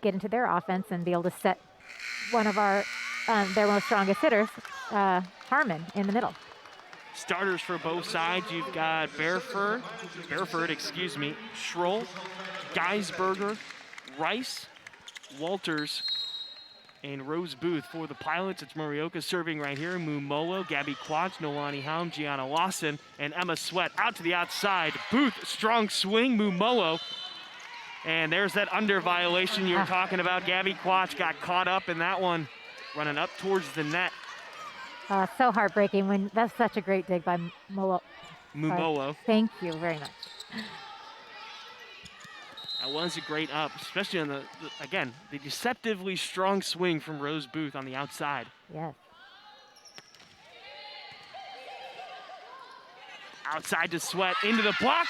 get into their offense and be able to set one of our their most strongest hitters, Harmon, in the middle. Starters for both sides, you've got Bareford, Schroll, Geisberger, Rice, Walters, and Rose Booth. For the Pilots, it's Morioka serving right here, Mumolo, Gabby Quatch, Nolani Haum, Gianna Lawson, and Emma Sweat out to the outside. Booth, strong swing, Mumolo. And there's that under violation you were talking about. Gabby Quatch got caught up in that one, running up towards the net. So heartbreaking when that's such a great dig by Mumolo. Thank you very much. That was a great up, especially on the deceptively strong swing from Rose Booth on the outside. Yes. Outside to Sweat, into the block,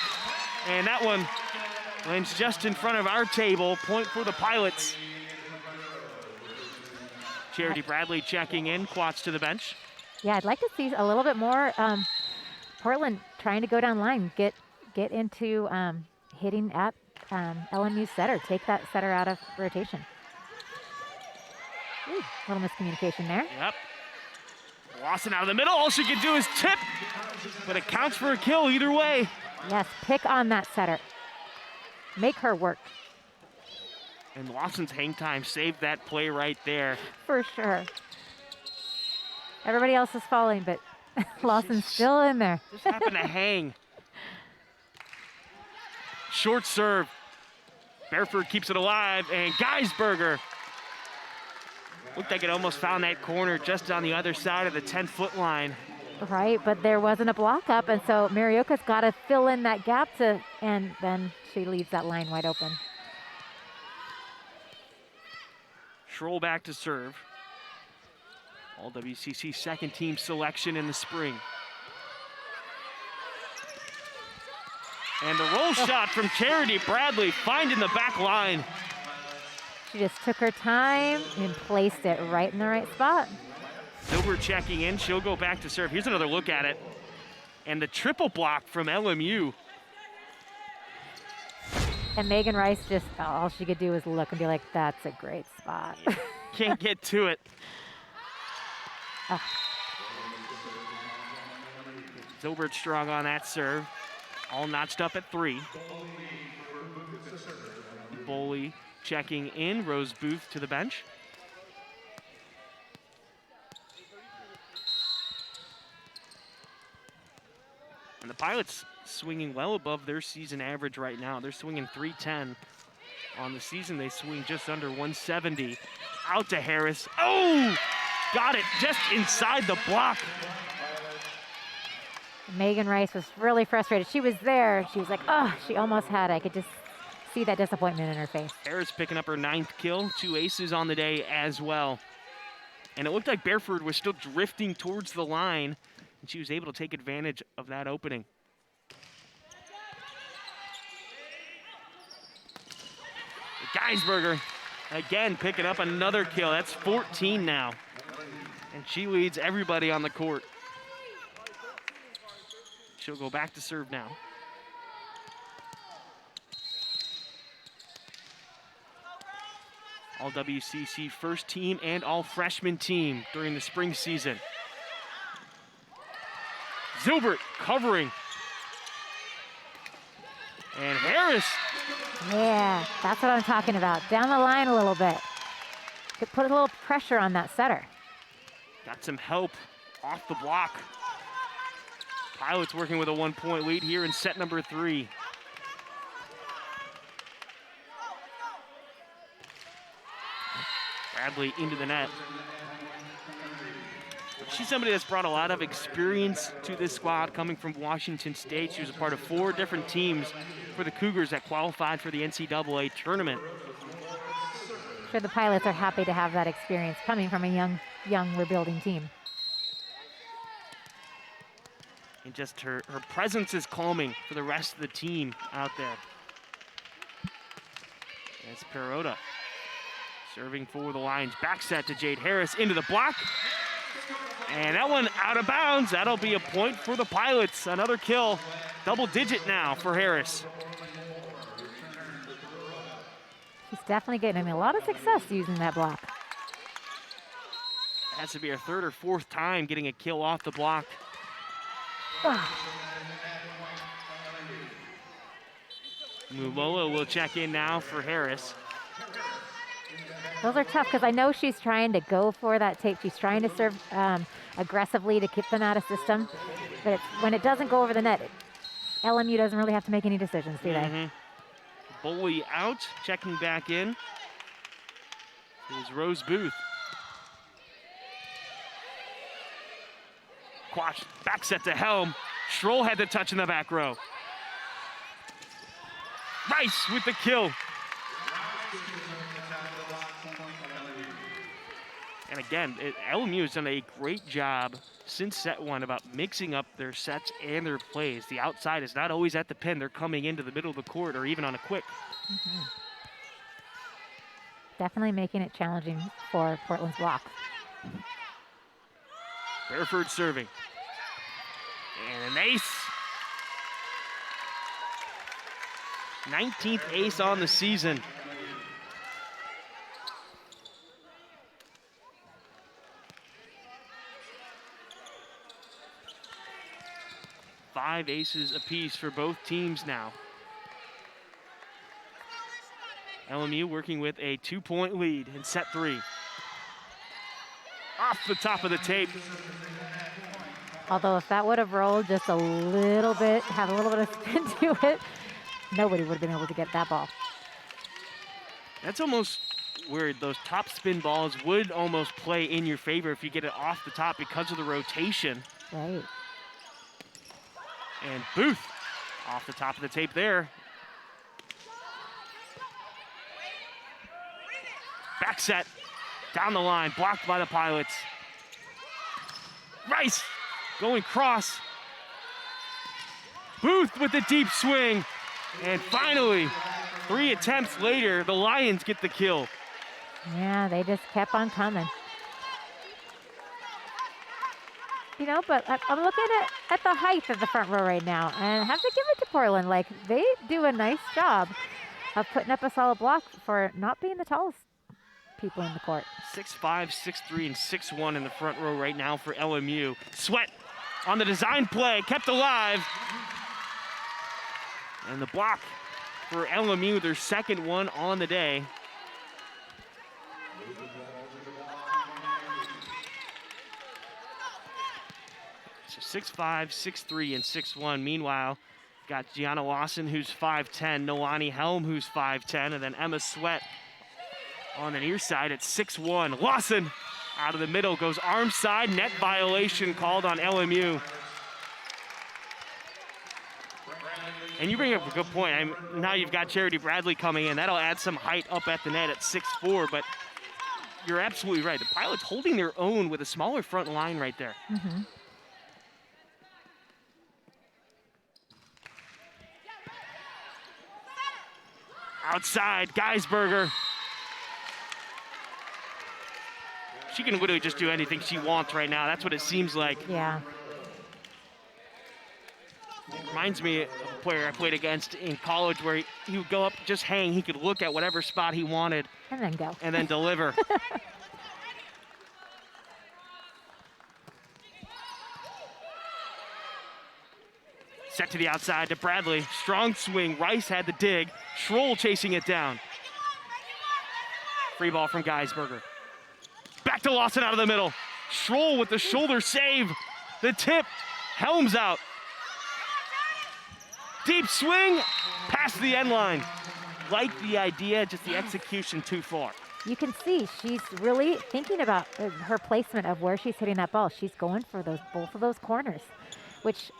and that one lands just in front of our table. Point for the Pilots. Charity Bradley checking in, Quats to the bench. Yeah, I'd like to see a little bit more Portland trying to go down line, get into hitting at LMU setter, take that setter out of rotation. Ooh, a little miscommunication there. Yep. Lawson out of the middle, all she can do is tip, but it counts for a kill either way. Yes, pick on that setter. Make her work. And Lawson's hang time saved that play right there. For sure. Everybody else is falling, but Lawson's still in there. Just happened to hang. Short serve. Bareford keeps it alive, and Geisberger looked like it almost found that corner just on the other side of the 10-foot line. Right, but there wasn't a block up, and so Marioka's got to fill in that gap and then she leaves that line wide open. Schroll back to serve. All WCC second team selection in the spring. And the roll shot from Charity Bradley, finding the back line. She just took her time and placed it right in the right spot. Silver checking in, she'll go back to serve. Here's another look at it. And the triple block from LMU. And Megan Rice, just all she could do was look and be like, that's a great spot. Can't get to it. Zilbert strong on that serve. All notched up at 3. Boley checking in. Rose Booth to the bench. And the Pilots swinging well above their season average right now. They're swinging 310. On the season, they swing just under 170. Out to Harris. Oh! Got it just inside the block. Megan Rice was really frustrated. She was there. She was like, oh, she almost had it. I could just see that disappointment in her face. Harris picking up her 9th kill. 2 aces on the day as well. And it looked like Bareford was still drifting towards the line, and she was able to take advantage of that opening. Geisberger again picking up another kill. That's 14 now. And she leads everybody on the court. She'll go back to serve now. All WCC first team and all freshman team during the spring season. Zilbert covering. And Harris. Yeah, that's what I'm talking about. Down the line a little bit. Could put a little pressure on that setter. Got some help off the block. Pilots working with a 1-point lead here in set number 3. Bradley into the net. She's somebody that's brought a lot of experience to this squad coming from Washington State. She was a part of 4 different teams for the Cougars that qualified for the NCAA tournament. I'm sure the Pilots are happy to have that experience coming from a young rebuilding team. And just her presence is calming for the rest of the team out there. That's Perota serving for the Lions. Back set to Jade Harris into the block. And that one out of bounds. That'll be a point for the Pilots. Another kill, double digit now for Harris. She's definitely getting a lot of success using that block. Has to be her 3rd or 4th time getting a kill off the block. Mulola will check in now for Harris. Those are tough because I know she's trying to go for that tape. She's trying to serve aggressively to keep them out of system. But when it doesn't go over the net, LMU doesn't really have to make any decisions, do they? Bully out, checking back in is Rose Booth. Quash, back set to Helm. Schroll had the touch in the back row. Rice with the kill. And again, LMU has done a great job since set 1 about mixing up their sets and their plays. The outside is not always at the pin. They're coming into the middle of the court or even on a quick. Definitely making it challenging for Portland's block. Bareford serving. And an ace. 19th ace on the season. Five aces apiece for both teams now. LMU working with a 2-point lead in set 3. Off the top of the tape. Although if that would have rolled just a little bit, have a little bit of spin to it, nobody would have been able to get that ball. That's almost where those top spin balls would almost play in your favor if you get it off the top because of the rotation. Right. And Booth off the top of the tape there. Back set, down the line, blocked by the Pilots. Rice going cross. Booth with the deep swing. And finally, 3 attempts later, the Lions get the kill. Yeah, they just kept on coming. You know, but I'm looking at the height of the front row right now, and I have to give it to Portland. Like, they do a nice job of putting up a solid block for not being the tallest people in the court. 6'5", 6'3", and 6'1" in the front row right now for LMU. Sweat on the design play, kept alive. And the block for LMU, their second one on the day. So 6'5", 6'3", and 6'1". Meanwhile, got Gianna Lawson, who's 5'10", Nolani Helm, who's 5'10", and then Emma Sweat on the near side at 6'1". Lawson out of the middle, goes arm side, net violation called on LMU. And you bring up a good point. Now you've got Charity Bradley coming in. That'll add some height up at the net at 6'4", but you're absolutely right. The Pilots holding their own with a smaller front line right there. Mm-hmm. Outside, Geisberger. She can literally just do anything she wants right now. That's what it seems like. Yeah. Reminds me of a player I played against in college where he would go up, just hang. He could look at whatever spot he wanted. And then go. And then deliver. Set to the outside to Bradley. Strong swing. Rice had the dig. Schroll chasing it down. Free ball from Geisberger. Back to Lawson out of the middle. Schroll with the shoulder save. The tip. Helms out. Deep swing. Past the end line. Like the idea, just the execution too far. You can see she's really thinking about her placement of where she's hitting that ball. She's going for both of those corners, which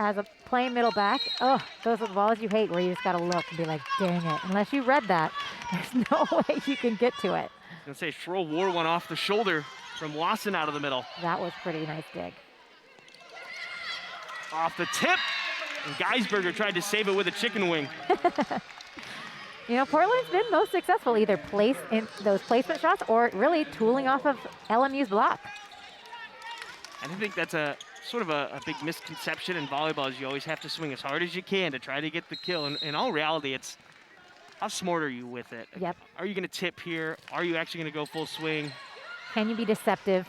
as a playing middle back, oh, those are the balls you hate where you just got to look and be like, dang it. Unless you read that, there's no way you can get to it. I was going to say, Schroll wore one off the shoulder from Lawson out of the middle. That was pretty nice dig. Off the tip, and Geisberger tried to save it with a chicken wing. You know, Portland's been most successful either place in those placement shots or really tooling off of LMU's block. I think that's a sort of a big misconception in volleyball is you always have to swing as hard as you can to try to get the kill. And in all reality, it's how smart are you with it? Yep. Are you going to tip here? Are you actually going to go full swing? Can you be deceptive?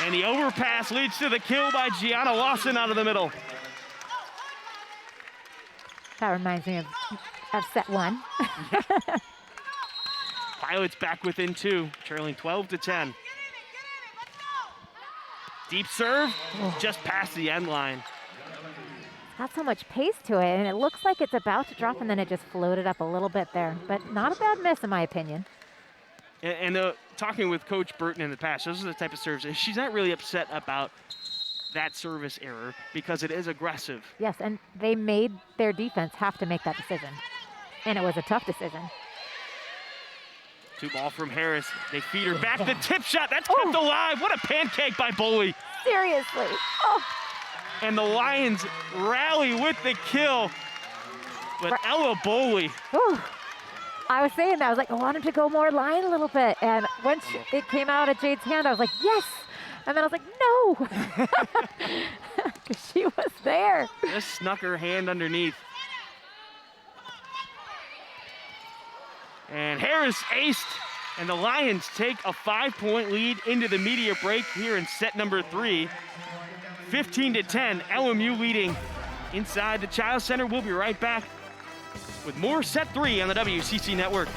And the overpass leads to the kill by Gianna Lawson out of the middle. That reminds me of set one. Pilots back within 2, trailing 12-10. Deep serve, just past the end line. It's got so much pace to it, and it looks like it's about to drop, and then it just floated up a little bit there. But not a bad miss, in my opinion. And talking with Coach Burton in the past, those are the type of serves. She's not really upset about that service error because it is aggressive. Yes, and they made their defense have to make that decision. And it was a tough decision. 2 ball from Harris. They feed her back. The tip shot, that's kept alive. What a pancake by Boley. Seriously. Oh. And the Lions rally with the kill. But Ella Boley. I was saying that. I was like, I want him to go more line a little bit. And once it came out of Jade's hand, I was like, yes. And then I was like, no. Because she was there. Just snuck her hand underneath. And Harris aced, and the Lions take a 5-point lead into the media break here in set number 3. 15-10, LMU leading inside the Child Center. We'll be right back with more set 3 on the WCC Network.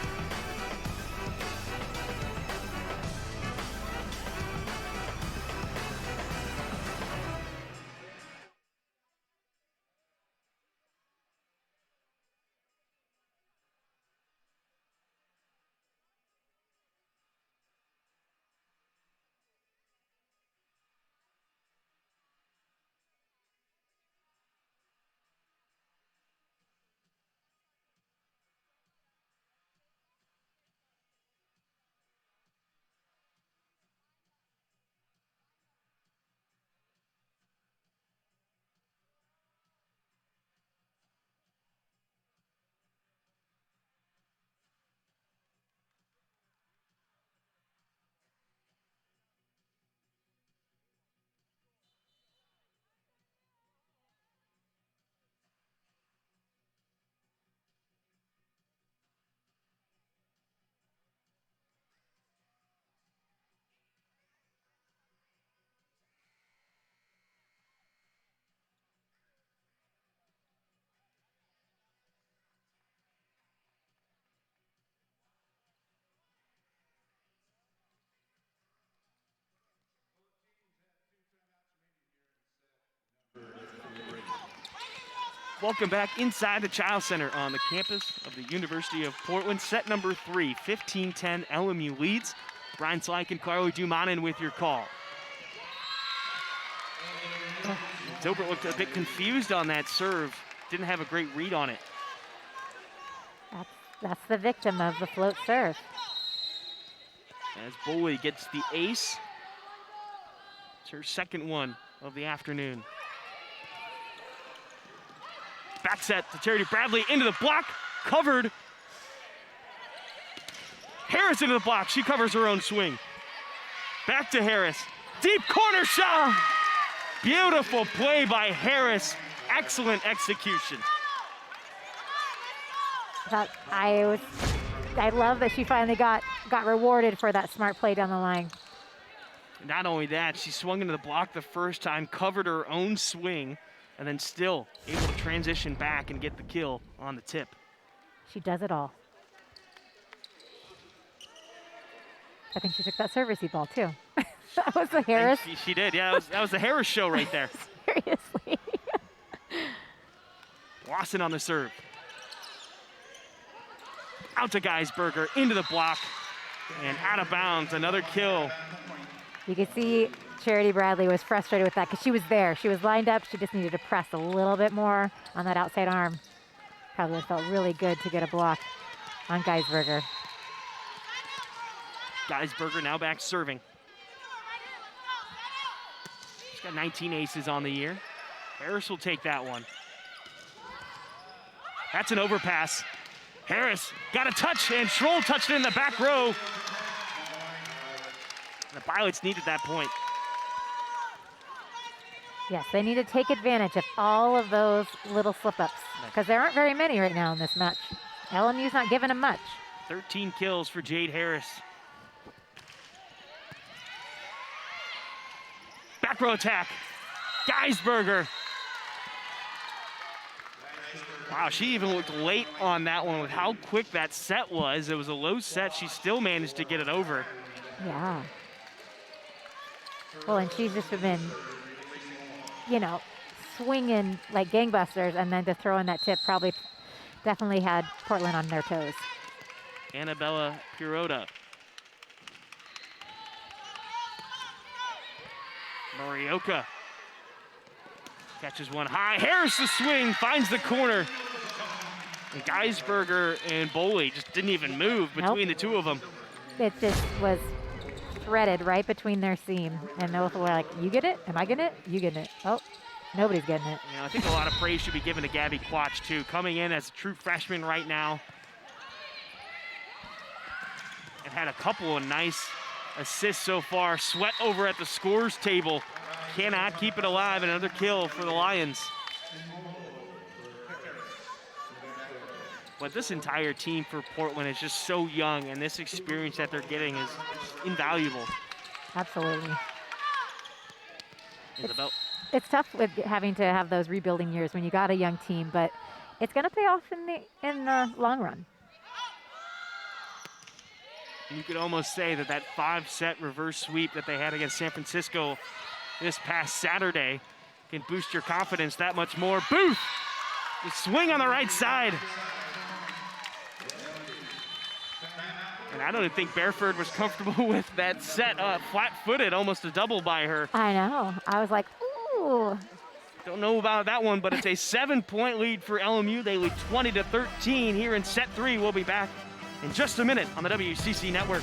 Welcome back inside the Child Center on the campus of the University of Portland. Set number 3, 15-10, LMU leads. Brian Slyke and Carly Dumanin with your call. Zobert looked a bit confused on that serve. Didn't have a great read on it. That's the victim of the float serve. As Boley gets the ace. It's her second one of the afternoon. Back set to Charity Bradley into the block, covered. Harris into the block, she covers her own swing. Back to Harris, deep corner shot. Beautiful play by Harris Excellent execution. I love that she finally got rewarded for that smart play down the line. Not only that, she swung into the block the first time, covered her own swing, and then still able to transition back and get the kill on the tip. She does it all. I think she took that serve receive ball too. That was the Harris. She did, yeah. That was the Harris show right there. Seriously. Lawson on the serve. Out to Geisberger, into the block, and out of bounds, another kill. You could see Charity Bradley was frustrated with that because she was there. She was lined up. She just needed to press a little bit more on that outside arm. Probably felt really good to get a block on Geisberger. Geisberger now back serving. She's got 19 aces on the year. Harris will take that one. That's an overpass. Harris got a touch, and Schroll touched it in the back row. The Pilots needed that point. Yes, they need to take advantage of all of those little slip-ups because there aren't very many right now in this match. LMU's not giving them much. 13 kills for Jade Harris. Back row attack. Geisberger. Wow, she even looked late on that one with how quick that set was. It was a low set. She still managed to get it over. Yeah. Well, and she's just been, you know, swinging like gangbusters, and then to throw in that tip probably definitely had Portland on their toes. Annabella Pirota. Morioka catches one high. Harris the swing, finds the corner. And Geisberger and Boley just didn't even move between the two of them. It just was threaded right between their seam. And both were like, you get it? Am I getting it? You getting it? Oh, nobody's getting it. You know, I think a lot of praise should be given to Gabby Quach, too. Coming in as a true freshman right now. And had a couple of nice assists so far. Sweat over at the scores table. Cannot keep it alive. Another kill for the Lions. But this entire team for Portland is just so young, and this experience that they're getting is invaluable. Absolutely. It's tough with having to have those rebuilding years when you got a young team, but it's going to pay off in the long run. And you could almost say that that 5-set reverse sweep that they had against San Francisco this past Saturday can boost your confidence that much more. Booth, the swing on the right side. And I don't even think Bareford was comfortable with that set, flat-footed, almost a double by her. I know. I was like, ooh. Don't know about that one, but it's a 7-point lead for LMU. They lead 20-13 here in set 3. We'll be back in just a minute on the WCC Network.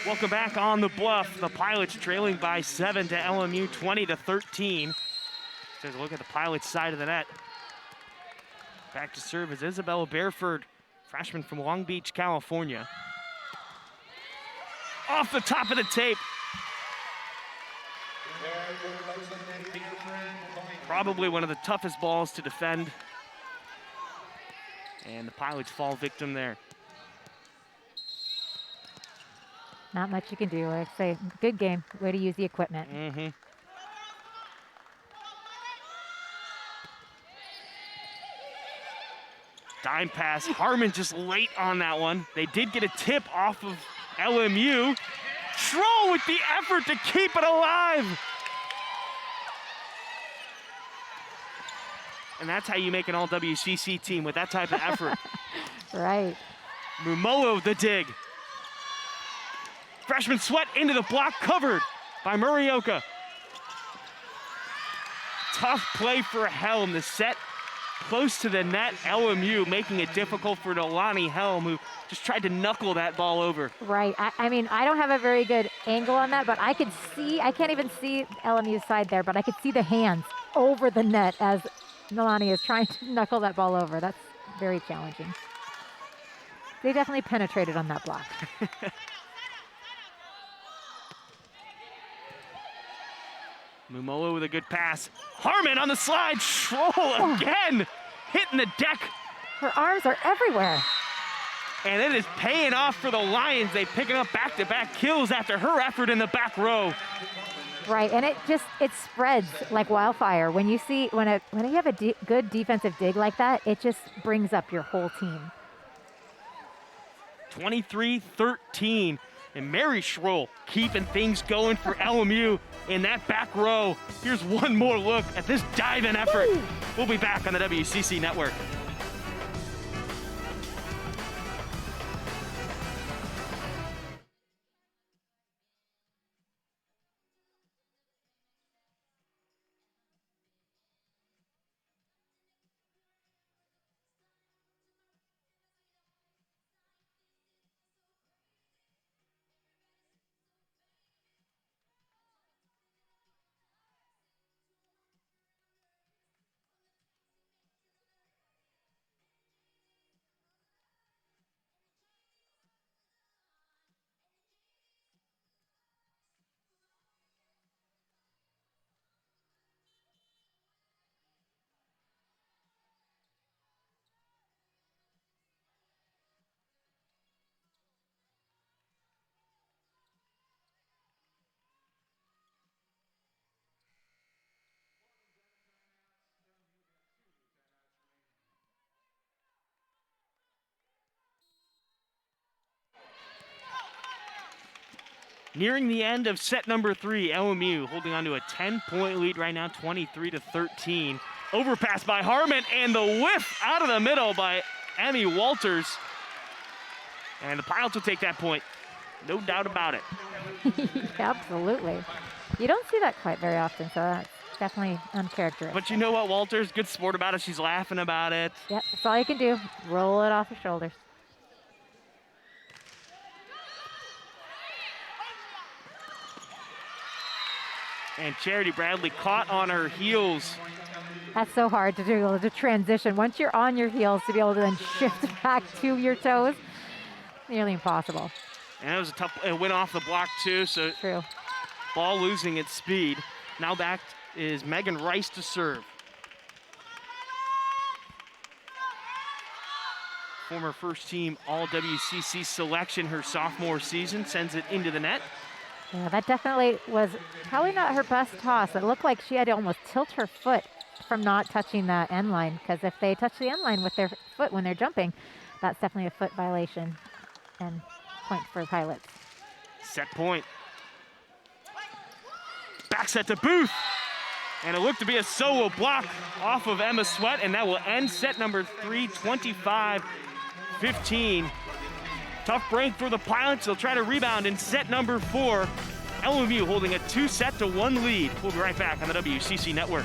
Welcome back on the Bluff. The Pilots trailing by 7 to LMU, 20-13. Take a look at the Pilots side of the net. Back to serve is Isabella Bareford, freshman from Long Beach, California. Off the top of the tape. Probably one of the toughest balls to defend. And the Pilots fall victim there. Not much you can do. Like I say, good game. Way to use the equipment. Dime pass. Harmon just late on that one. They did get a tip off of LMU. Schroll with the effort to keep it alive. And that's how you make an all-WCC team, with that type of effort. Right. Mumolo the dig. Freshman Sweat into the block, covered by Murioka. Tough play for Helm. The set close to the net. LMU making it difficult for Delaney Helm, who just tried to knuckle that ball over. Right. I mean, I don't have a very good angle on that, but I could see, I can't even see LMU's side there, but I could see the hands over the net as Milani is trying to knuckle that ball over. That's very challenging. They definitely penetrated on that block. Mumolo with a good pass. Harmon on the slide. Schroll again, hitting the deck. Her arms are everywhere. And it is paying off for the Lions. They picking up back-to-back kills after her effort in the back row. Right, and it spreads like wildfire. When you see, when you have a good defensive dig like that, it just brings up your whole team. 23-13. And Mary Schroll keeping things going for LMU in that back row. Here's one more look at this dive-in effort. Woo! We'll be back on the WCC Network. Nearing the end of set number 3, LMU holding on to a 10-point lead right now, 23-13. Overpass by Harmon, and the whiff out of the middle by Emmy Walters. And the Pilots will take that point, no doubt about it. Absolutely. You don't see that quite very often, so that's definitely uncharacteristic. But you know what, Walters, good sport about it. She's laughing about it. Yep, that's all you can do. Roll it off your shoulders. And Charity Bradley caught on her heels. That's so hard to do, to transition. Once you're on your heels, to be able to then shift back to your toes, nearly impossible. And it was a tough, it went off the block too, so True. ball losing its speed. Now back is Megan Rice to serve. Former first team All-WCC selection her sophomore season, sends it into the net. Yeah, that definitely was probably not her best toss. It looked like she had to almost tilt her foot from not touching the end line, because if they touch the end line with their foot when they're jumping, that's definitely a foot violation and point for the Pilots. Set point. Back set to Booth. And it looked to be a solo block off of Emma Sweat, and that will end set number 3, 25-15. Tough break for the Pilots. They'll try to rebound in set number 4. LMU holding a 2-1 lead. We'll be right back on the WCC Network.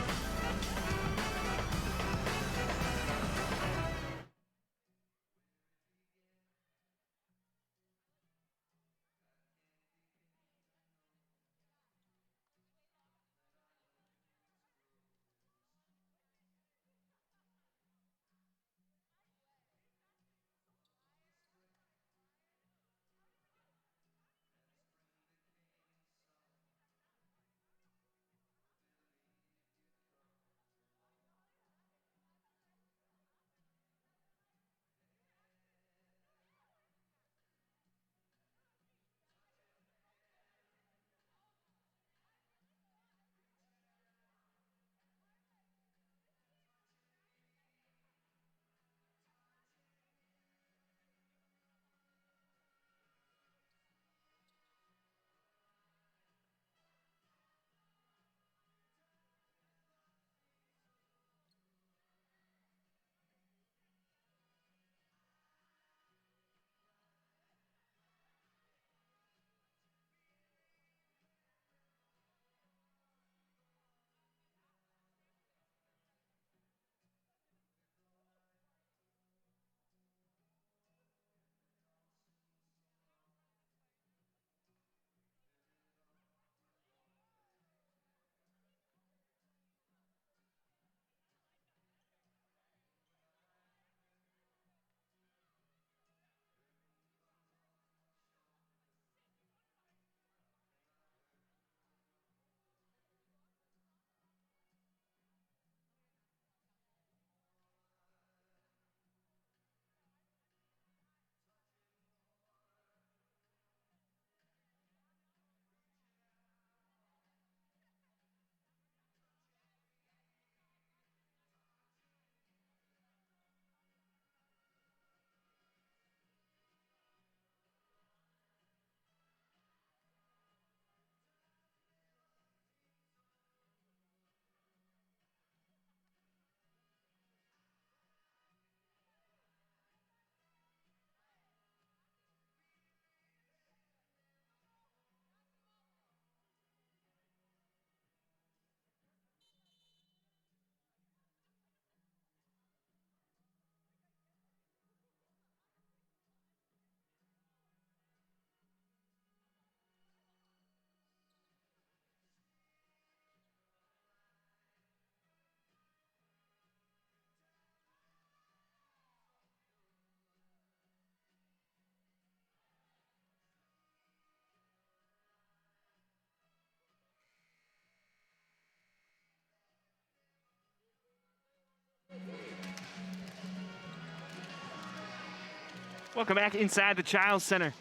Welcome back inside the Chiles Center.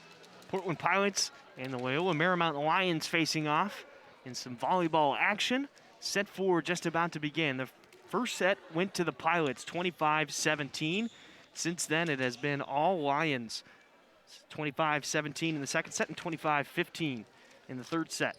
Portland Pilots and the Loyola Marymount Lions facing off in some volleyball action. Set 4 just about to begin. The first set went to the Pilots, 25-17. Since then, it has been all Lions. 25-17 in the second set and 25-15 in the third set.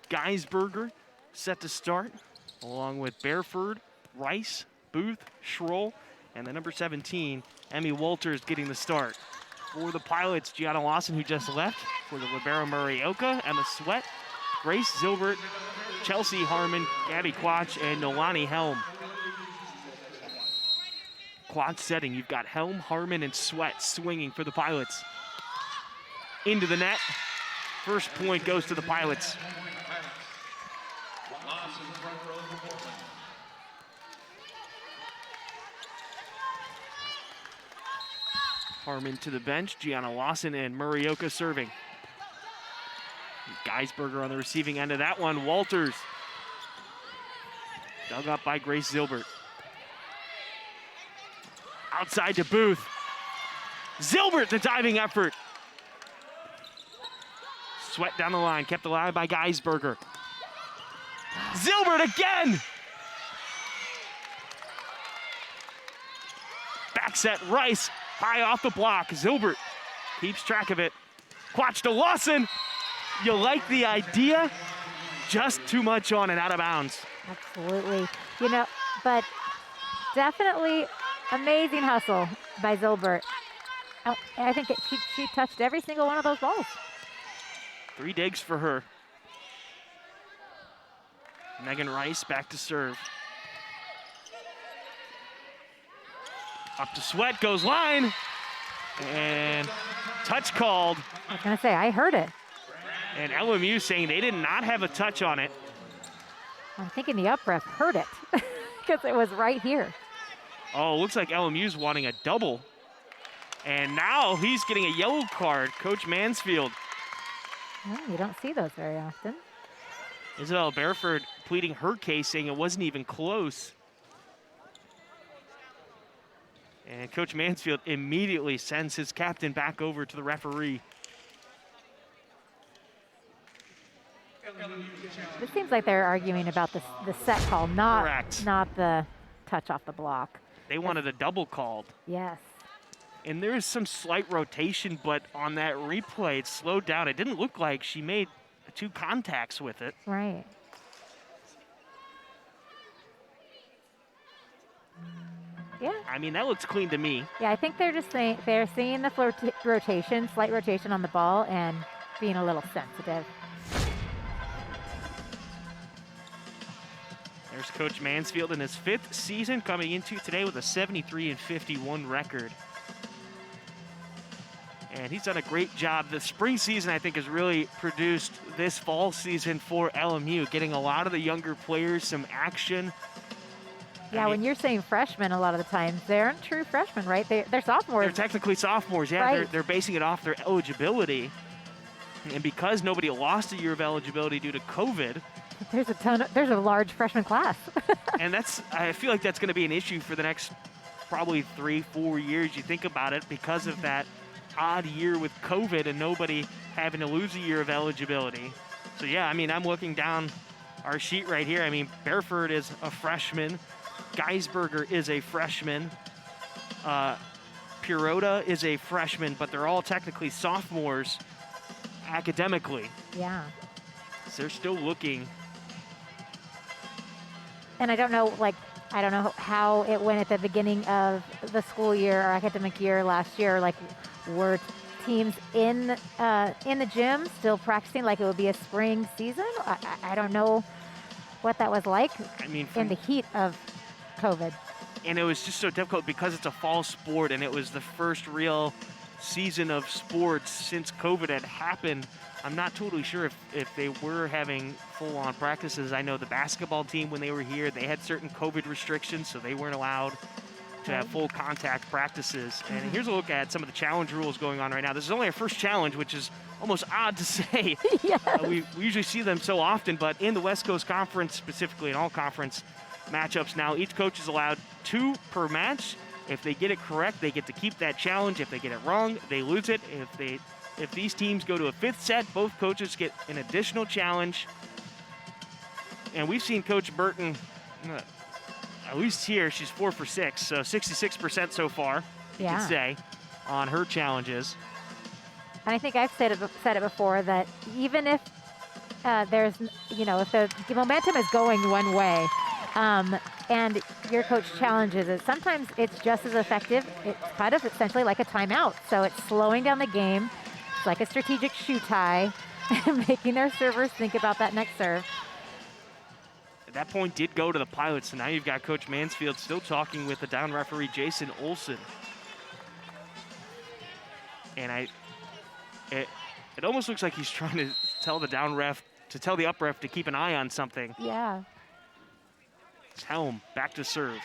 Geisberger set to start, along with Bareford, Rice, Booth, Schroll, and the number 17, Emmy Walters, getting the start. For the Pilots, Gianna Lawson, who just left. For the libero Murioka, Emma Sweat, Grace Zilbert, Chelsea Harmon, Gabby Quach, and Nolani Helm. Quad setting, you've got Helm, Harmon, and Sweat swinging for the Pilots. Into the net. First point goes to the Pilots. Harmon to the bench, Gianna Lawson and Murioka serving. Geisberger on the receiving end of that one. Walters dug up by Grace Zilbert. Outside to Booth. Zilbert, the diving effort. Sweat down the line, kept alive by Geisberger. Zilbert again! Back set, Rice, high off the block. Zilbert keeps track of it. Quach to Lawson. You like the idea, just too much on and out of bounds. Absolutely. You know, but definitely amazing hustle by Zilbert. I think she touched every single one of those balls. 3 digs for her. Megan Rice back to serve. Up to Sweat, goes line. And touch called. I was going to say, I heard it. And LMU saying they did not have a touch on it. I'm thinking the up ref heard it because it was right here. Oh, looks like LMU's wanting a double. And now he's getting a yellow card, Coach Mansfield. Well, you don't see those very often. Isabel Bareford pleading her case, saying it wasn't even close. And Coach Mansfield immediately sends his captain back over to the referee. It seems like they're arguing about the set call, not the touch off the block. They wanted a double called. Yes. And there is some slight rotation, but on that replay, it slowed down. It didn't look like she made 2 contacts with it. Right. Yeah. I mean, that looks clean to me. Yeah, I think they're just saying they're seeing the rotation, slight rotation on the ball, and being a little sensitive. There's Coach Mansfield in his 5th season, coming into today with a 73-51 record. And he's done a great job. The spring season, I think, has really produced this fall season for LMU, getting a lot of the younger players some action. Yeah, when you're saying freshmen, a lot of the times, they aren't true freshmen, right? They're sophomores. They're technically sophomores, yeah. Right. They're basing it off their eligibility. And because nobody lost a year of eligibility due to COVID, there's a large freshman class. and I feel like that's going to be an issue for the next probably 3-4 years. You think about it, because of that odd year with COVID and nobody having to lose a year of eligibility. So yeah, I mean, I'm looking down our sheet right here. I mean, Bareford is a freshman. Geisberger is a freshman. Pirota is a freshman, but they're all technically sophomores academically. Yeah. So they're still looking. And I don't know how it went at the beginning of the school year or academic year last year. Like, were teams in the gym still practicing like it would be a spring season? I don't know what that was like. I mean, in the heat of COVID. And it was just so difficult because it's a fall sport, and it was the first real season of sports since COVID had happened. I'm not totally sure if they were having full-on practices. I know the basketball team, when they were here, they had certain COVID restrictions, so they weren't allowed to have full contact practices. And here's a look at some of the challenge rules going on right now. This is only our first challenge, which is almost odd to say. Yes. We usually see them so often, but in the West Coast Conference, specifically in all conference matchups now, each coach is allowed 2 per match. If they get it correct, they get to keep that challenge. If they get it wrong, they lose it. If these teams go to a 5th set, both coaches get an additional challenge. And we've seen Coach Burton, at least here, she's 4 for 6, so 66% so far, you can say, on her challenges. And I think I've said it before that even if there's, if the momentum is going one way, and your coach challenges it, sometimes it's just as effective. It's kind of essentially like a timeout. So it's slowing down the game. It's like a strategic shoe tie, making their servers think about that next serve. That point did go to the Pilots, so now you've got Coach Mansfield still talking with the down referee, Jason Olson. And it almost looks like he's trying to tell the down ref, to tell the up ref to keep an eye on something. Yeah. It's Helm, back to serve.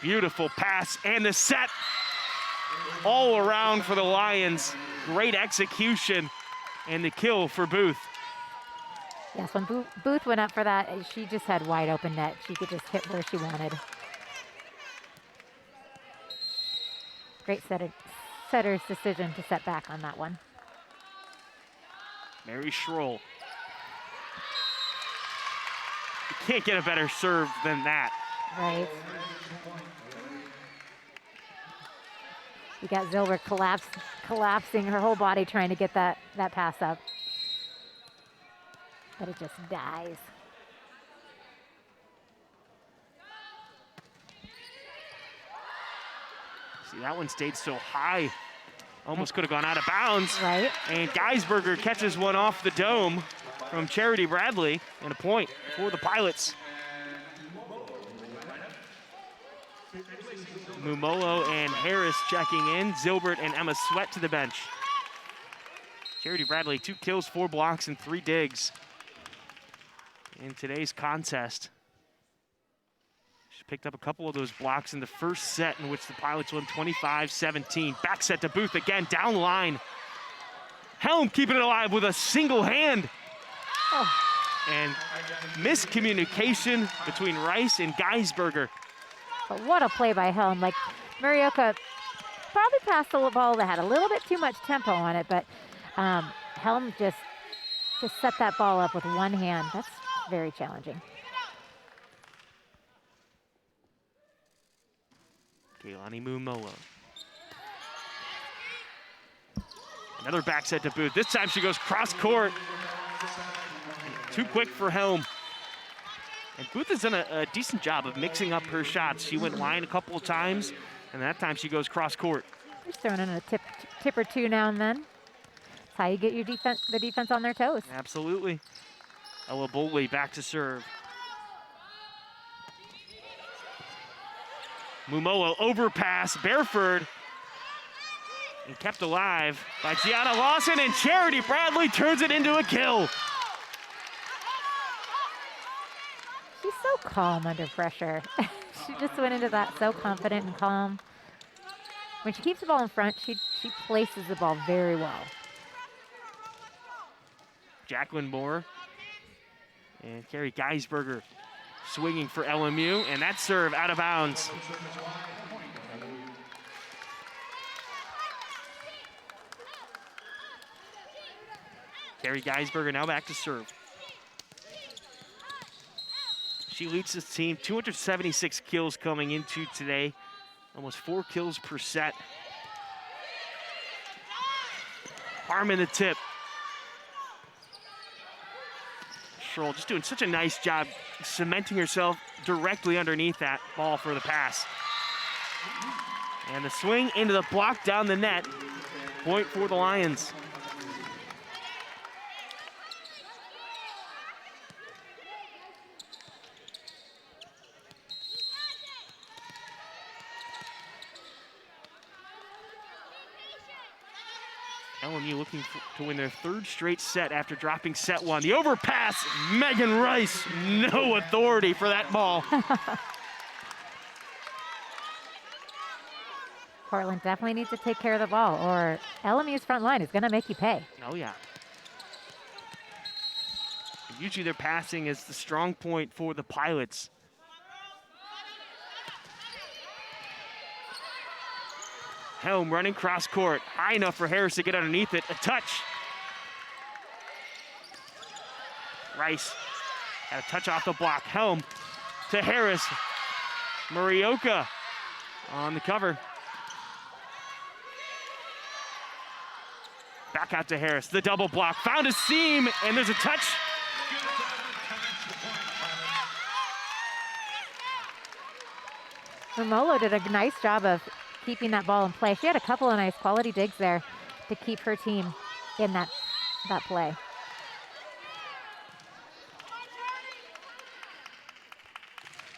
Beautiful pass, and the set all around for the Lions. Great execution, and the kill for Booth. Yes, when Booth went up for that, she just had wide open net. She could just hit where she wanted. Great setter's decision to set back on that one. Mary Schroll. You can't get a better serve than that. Right. You got Zilbert collapsing her whole body trying to get that pass up. But it just dies. See, that one stayed so high. Almost could have gone out of bounds. Right. And Geisberger catches one off the dome from Charity Bradley, and a point for the Pilots. Mumolo and Harris checking in. Zilbert and Emma Sweat to the bench. Charity Bradley, 2 kills, 4 blocks, and 3 digs in today's contest. She picked up a couple of those blocks in the first set, in which the Pilots won 25-17. Back set to Booth again, down line. Helm keeping it alive with a single hand. Oh. And miscommunication between Rice and Geisberger. But what a play by Helm. Like, Marioka probably passed the ball that had a little bit too much tempo on it, but Helm just set that ball up with one hand. That's very challenging. Keilani Mumolo. Another back set to Booth. This time she goes cross court. Too quick for Helm. And Booth has done a decent job of mixing up her shots. She went line a couple of times, and that time she goes cross court. Just throwing in a tip or two now and then. That's how you get your the defense on their toes. Absolutely. Ella Boltley back to serve. Mumolo overpass, Bareford, and kept alive by Gianna Lawson, and Charity Bradley turns it into a kill. She's so calm under pressure. She just went into that so confident and calm. When she keeps the ball in front, she places the ball very well. Jacqueline Moore and Carrie Geisberger swinging for LMU, and that serve out of bounds. Carrie Geisberger now back to serve. She leads this team, 276 kills coming into today, almost 4 kills per set. Harmon the tip. Schroll just doing such a nice job cementing herself directly underneath that ball for the pass. And the swing into the block down the net. Point for the Lions. LMU looking to win their 3rd straight set after dropping set 1. The overpass, Megan Rice, no authority for that ball. Portland definitely needs to take care of the ball, or LMU's front line is going to make you pay. Oh, yeah. Usually their passing is the strong point for the Pilots. Helm running cross court. High enough for Harris to get underneath it. A touch. Rice had a touch off the block. Helm to Harris. Morioka on the cover. Back out to Harris. The double block. Found a seam, and there's a touch. Mumolo did a nice job of keeping that ball in play. She had a couple of nice quality digs there to keep her team in that play.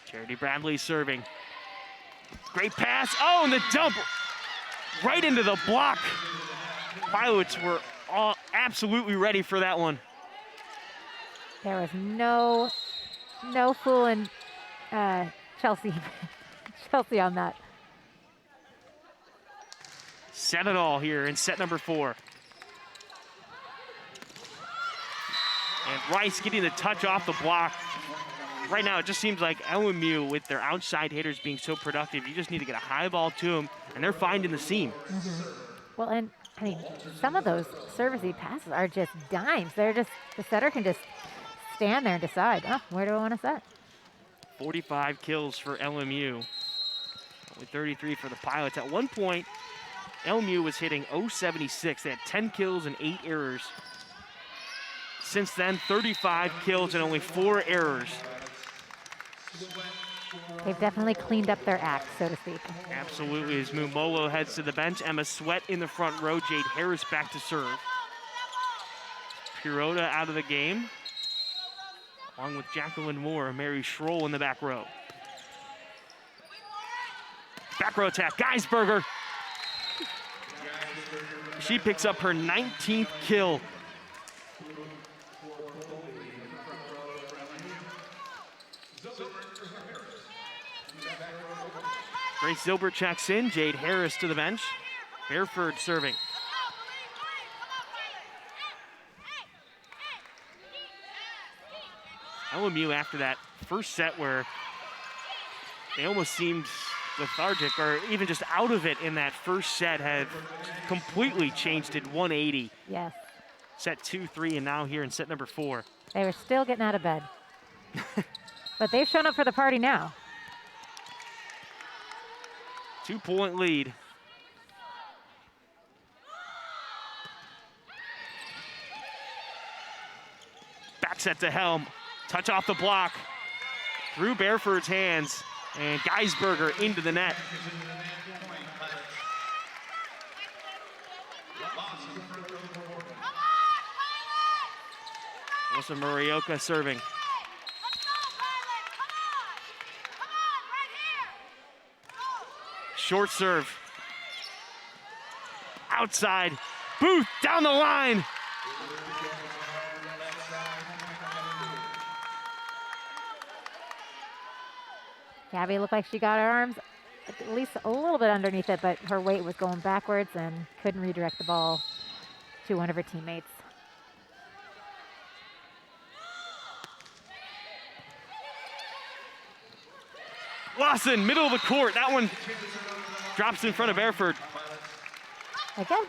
Charity Bradley serving. Great pass. Oh, and the dump right into the block. Pilots were all absolutely ready for that one. There was no fooling Chelsea on that. Set it all here in set number 4. And Rice getting the touch off the block. Right now, it just seems like LMU, with their outside hitters being so productive, you just need to get a high ball to them, and they're finding the seam. Well, and I mean, some of those servicey passes are just dimes. They're just, the setter can just stand there and decide, oh, where do I want to set? 45 kills for LMU. Only 33 for the Pilots. At one point, LMU was hitting .076. They had 10 kills and 8 errors. Since then, 35 kills and only 4 errors. They've definitely cleaned up their act, so to speak. Absolutely, as Mumolo heads to the bench. Emma Sweat in the front row. Jade Harris back to serve. Pirota out of the game, along with Jacqueline Moore. Mary Schroll in the back row. Back row attack, Geisberger. She picks up her 19th kill. Grace Zilbert checks in. Jade Harris to the bench. Bareford serving. LMU, after that first set where they almost seemed lethargic or even just out of it in that first set, have completely changed it 180. Yes. Set 2, 3, and now here in set number 4. They were still getting out of bed. But they've shown up for the party now. 2-point lead. Back set to Helm. Touch off the block. Through Bareford's hands. And Geisberger into the net. Melissa Morioka serving. Short serve. Outside. Booth down the line. Gabby looked like she got her arms at least a little bit underneath it, but her weight was going backwards and couldn't redirect the ball to one of her teammates. Lawson, middle of the court. That one drops in front of Bareford. Again,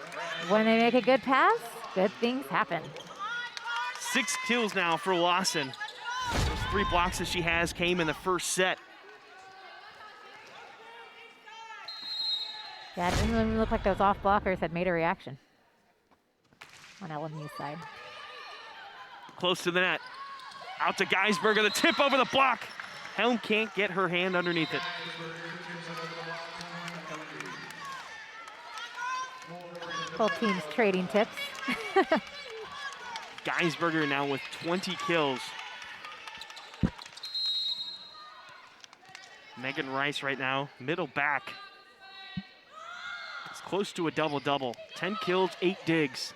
when they make a good pass, good things happen. 6 kills now for Lawson. Those 3 blocks that she has came in the first set. Yeah, it didn't even look like those off blockers had made a reaction on LMU's side. Close to the net. Out to Geisberger, the tip over the block. Helm can't get her hand underneath it. Both teams trading tips. Geisberger now with 20 kills. Megan Rice right now, middle back. It's close to a double-double. 10 kills, 8 digs.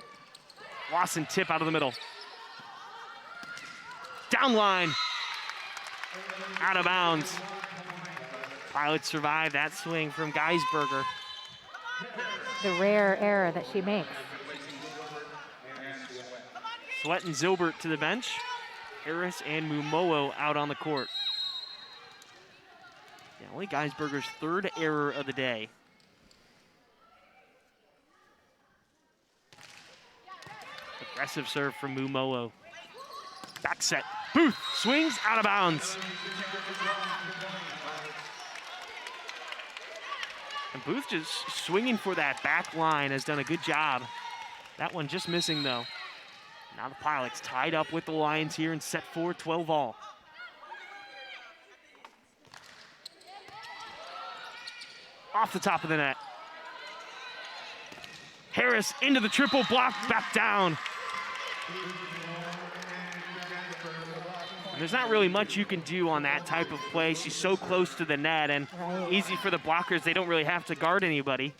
Lawson tip out of the middle. Down line. Out of bounds. Pilots survive that swing from Geisberger. the rare error that she makes. Sweat and Zilbert to the bench. Harris and Mumowo out on the court. Yeah, only Geisberger's third error of the day. Aggressive serve from Mumowo. Back set. Booth swings out of bounds. And Booth just swinging for that back line, has done a good job. That one just missing though. Now the Pilots tied up with the Lions here in set 4, 12 all. Off the top of the net. Harris into the triple block, back down. And there's not really much you can do on that type of play. She's so close to the net, and easy for the blockers. They don't really have to guard anybody.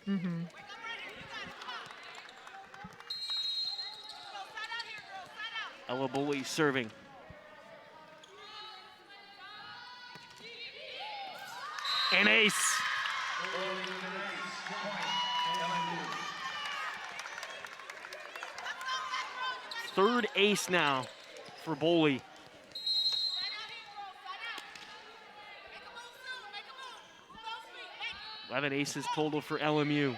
Ella Bully serving. An ace. Third ace now for Boley. 11 aces total for LMU.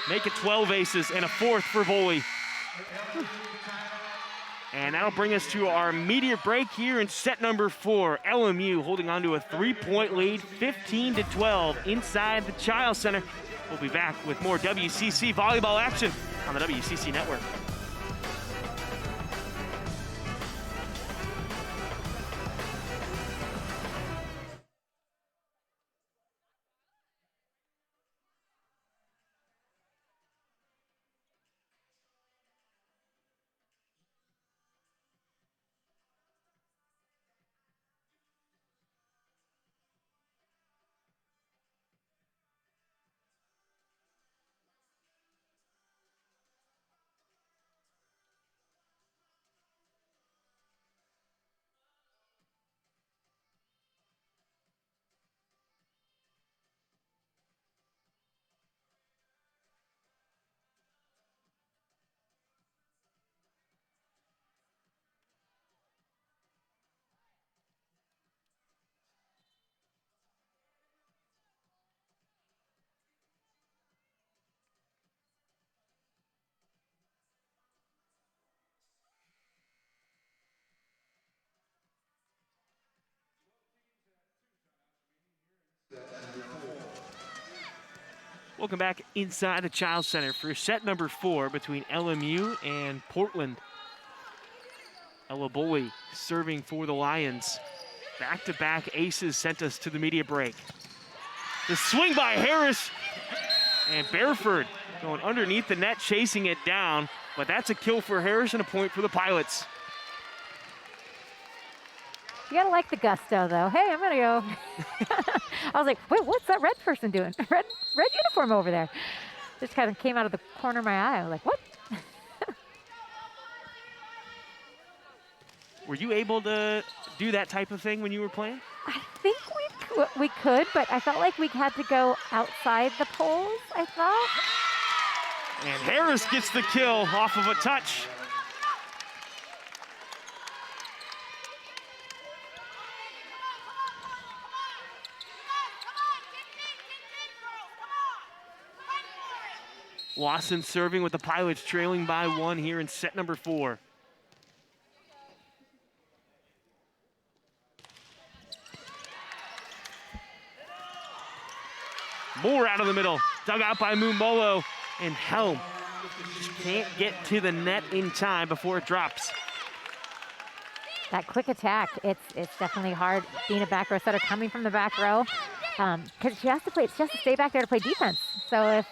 Make it 12 aces and a fourth for Boley. And that'll bring us to our immediate break here in set number 4. LMU holding on to a 3-point lead, 15-12 inside the Child Center. We'll be back with more WCC volleyball action on the WCC Network. Welcome back inside the Child Center for set number 4 between LMU and Portland. Ella Boley serving for the Lions. Back-to-back aces sent us to the media break. The swing by Harris, and Bareford going underneath the net, chasing it down, but that's a kill for Harris and a point for the Pilots. You gotta like the gusto, though. Hey, I'm gonna go. I was like, wait, what's that red person doing? Red uniform over there. Just kind of came out of the corner of my eye. I was like, what? Were you able to do that type of thing when you were playing? I think we could, but I felt like we had to go outside the poles, I thought. And Harris gets the kill off of a touch. Lawson serving with the Pilots trailing by 1 here in set number 4. Moore out of the middle, dug out by Mumolo, and Helm just can't get to the net in time before it drops. That quick attack, it's definitely hard being a back row setter coming from the back row, because she has to stay back there to play defense. So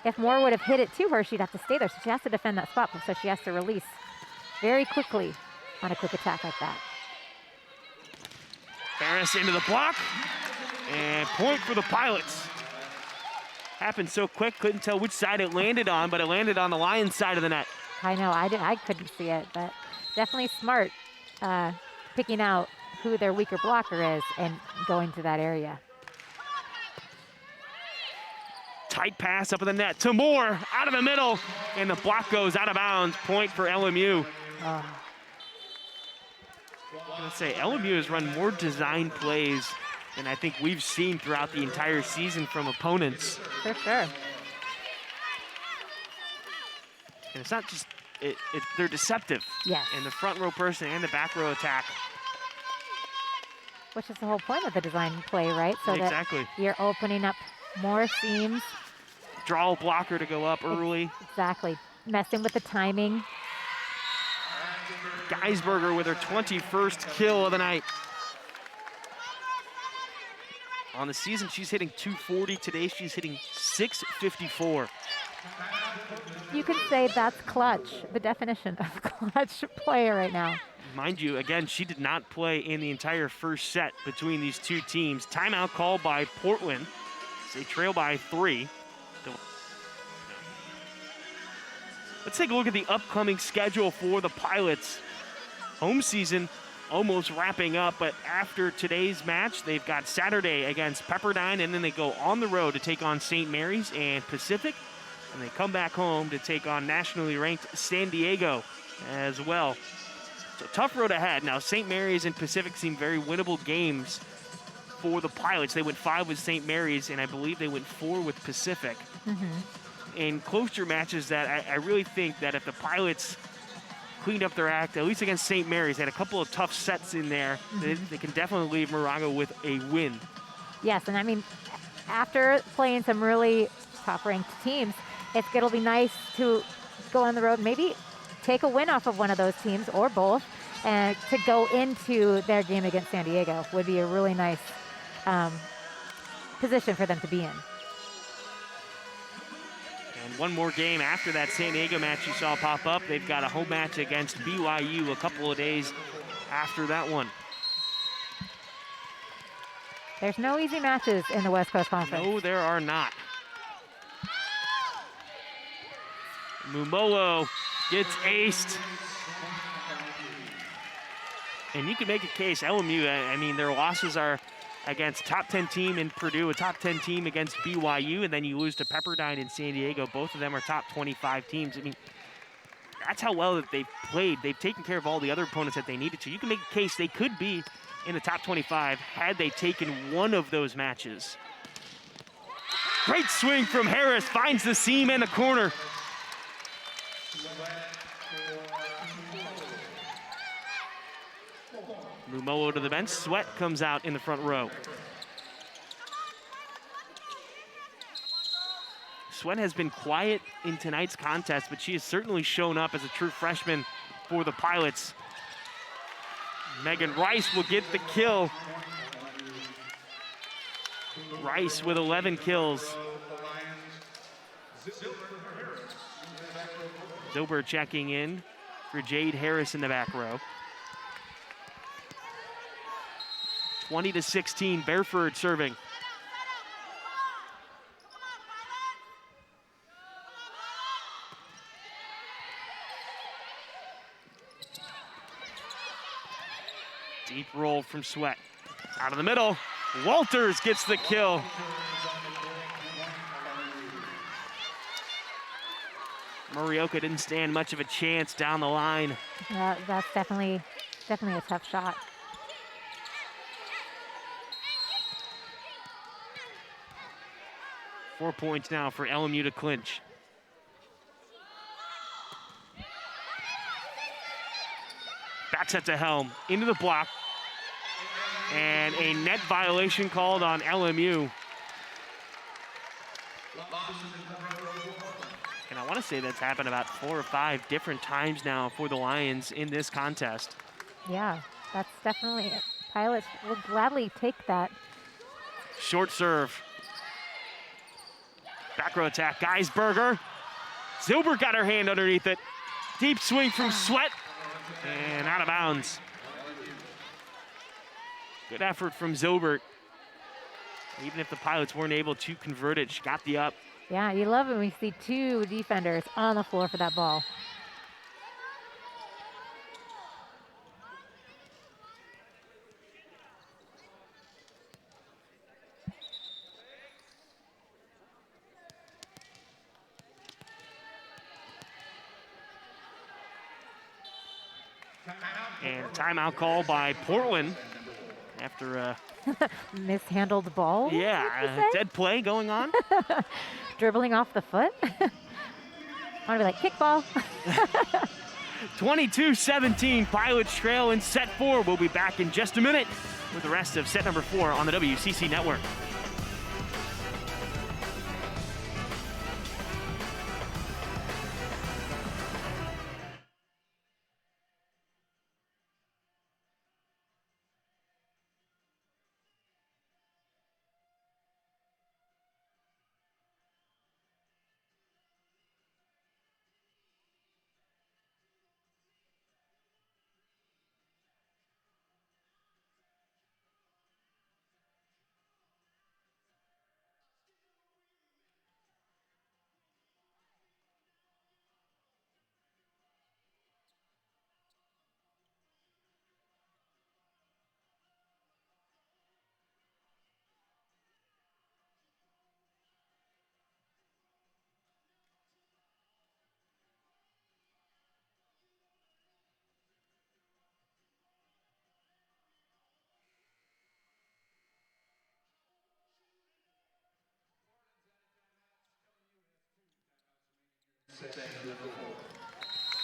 if Moore would have hit it to her, she'd have to stay there. So she has to defend that spot, so she has to release very quickly on a quick attack like that. Harris into the block, and point for the Pilots. Happened so quick, couldn't tell which side it landed on, but it landed on the Lions side of the net. I know, I couldn't see it, but definitely smart picking out who their weaker blocker is and going to that area. Tight pass up in the net to Moore, out of the middle, and the block goes out of bounds. Point for LMU. I'm gonna say LMU has run more design plays than I think we've seen throughout the entire season from opponents. For sure. And it's not just, they're deceptive. Yes. In the front row person and the back row attack. Which is the whole point of the design play, right? So Exactly. that you're opening up more seams. Draw a blocker to go up early. Exactly. Messing with the timing. Geisberger with her 21st kill of the night. On the season, she's hitting 240. Today, she's hitting 654. You could say that's clutch, the definition of clutch player right now. Mind you, again, she did not play in the entire first set between these two teams. Timeout called by Portland. They trail by 3. Let's take a look at the upcoming schedule for the Pilots. Home season almost wrapping up, but after today's match, they've got Saturday against Pepperdine, and then they go on the road to take on St. Mary's and Pacific, and they come back home to take on nationally ranked San Diego as well. So tough road ahead. Now, St. Mary's and Pacific seem very winnable games for the Pilots. They went 5 with St. Mary's, and I believe they went 4 with Pacific. In closer matches that I really think that if the Pilots cleaned up their act, at least against St. Mary's, they had a couple of tough sets in there, they can definitely leave Moraga with a win. Yes, and I mean, after playing some really top-ranked teams, it'll be nice to go on the road, maybe take a win off of one of those teams or both, and to go into their game against San Diego would be a really nice position for them to be in. And one more game after that San Diego match you saw pop up. They've got a home match against BYU a couple of days after that one. There's no easy matches in the West Coast Conference. No, there are not. Mumolo gets aced. And you can make a case, LMU, I mean, their losses are against top 10 team in Purdue, a top 10 team against BYU, and then you lose to Pepperdine in San Diego. Both of them are top 25 teams. I mean, that's how well that they've played. They've taken care of all the other opponents that they needed to. You can make a case they could be in the top 25 had they taken one of those matches. Great swing from Harris, finds the seam and the corner. Mumolo to the bench. Sweat comes out in the front row. Sweat has been quiet in tonight's contest, but she has certainly shown up as a true freshman for the Pilots. Megan Rice will get the kill. Rice with 11 kills. Zober checking in for Jade Harris in the back row. 20-16, Bearford serving. Deep roll from Sweat. Out of the middle, Walters gets the kill. Morioka didn't stand much of a chance down the line. Yeah, that's definitely a tough shot. Four points now for LMU to clinch. Back set to Helm, into the block. And a net violation called on LMU. And I want to say that's happened about 4 or 5 different times now for the Lions in this contest. Yeah, that's definitely it. Pilots will gladly take that. Short serve. Back row attack, Geisberger. Zilbert got her hand underneath it. Deep swing from Sweat, and out of bounds. Good effort from Zilbert. Even if the Pilots weren't able to convert it, she got the up. Yeah, you love it when we see 2 defenders on the floor for that ball. And timeout call by Portland after Mishandled ball? dead play going on. Dribbling off the foot? I want to be like, kickball. 22-17, Pilots trail in set 4. We'll be back in just a minute with the rest of set number 4 on the WCC Network.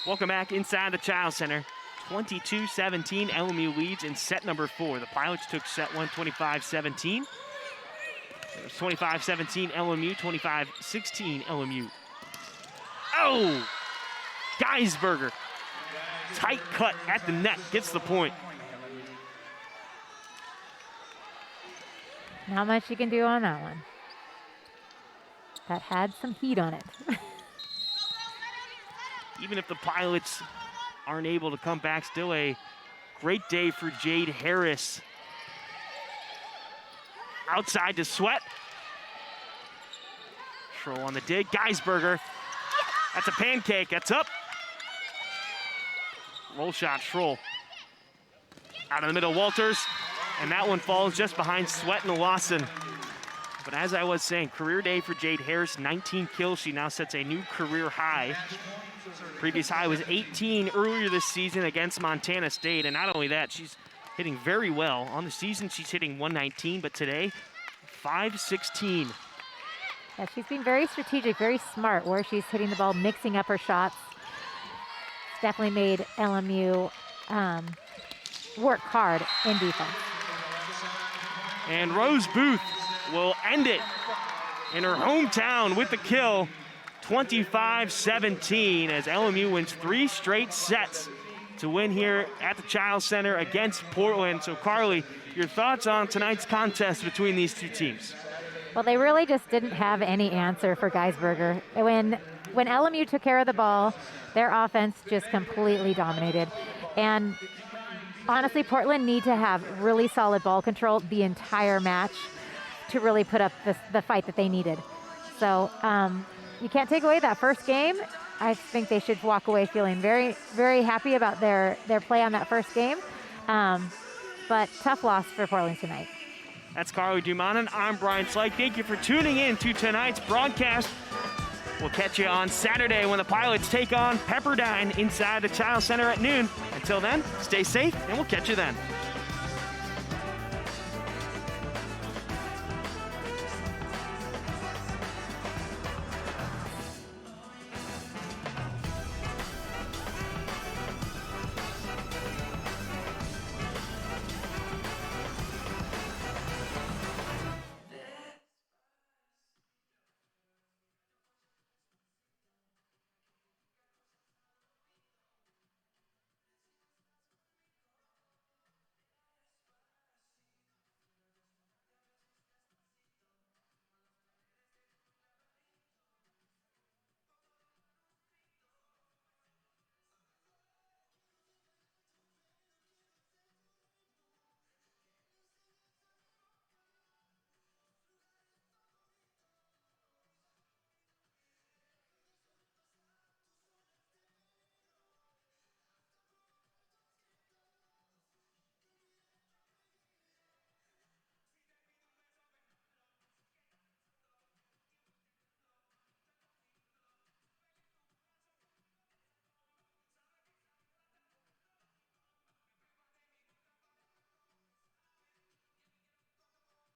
Welcome back inside the Child Center. 22-17, LMU leads in set number 4. The Pilots took set 1 25-17. It was 25-17 LMU, 25-16 LMU. Oh! Geisberger. Tight cut at the net, gets the point. Not much you can do on that one. That had some heat on it. Even if the Pilots aren't able to come back, still a great day for Jade Harris. Outside to Sweat. Schroll on the dig, Geisberger. That's a pancake, that's up. Roll shot, Schroll. Out of the middle, Walters. And that one falls just behind Sweat and Lawson. But as I was saying, career day for Jade Harris, 19 kills. She now sets a new career high. Previous high was 18 earlier this season against Montana State. And not only that, she's hitting very well. On the season, she's hitting 119, but today, 516. Yeah, she's been very strategic, very smart where she's hitting the ball, mixing up her shots. It's definitely made LMU work hard in defense. And Rose Booth will end it in her hometown with the kill, 25-17, as LMU wins 3 straight sets to win here at the Child Center against Portland. So Carly, your thoughts on tonight's contest between these two teams? Well, they really just didn't have any answer for Geisberger. When LMU took care of the ball, their offense just completely dominated. And honestly, Portland need to have really solid ball control the entire match to really put up the fight that they needed. So you can't take away that first game. I think they should walk away feeling very, very happy about their play on that first game. But tough loss for Portland tonight. That's Carly Dumanin. I'm Brian Slike. Thank you for tuning in to tonight's broadcast. We'll catch you on Saturday when the Pilots take on Pepperdine inside the Child Center at noon. Until then, stay safe, and we'll catch you then.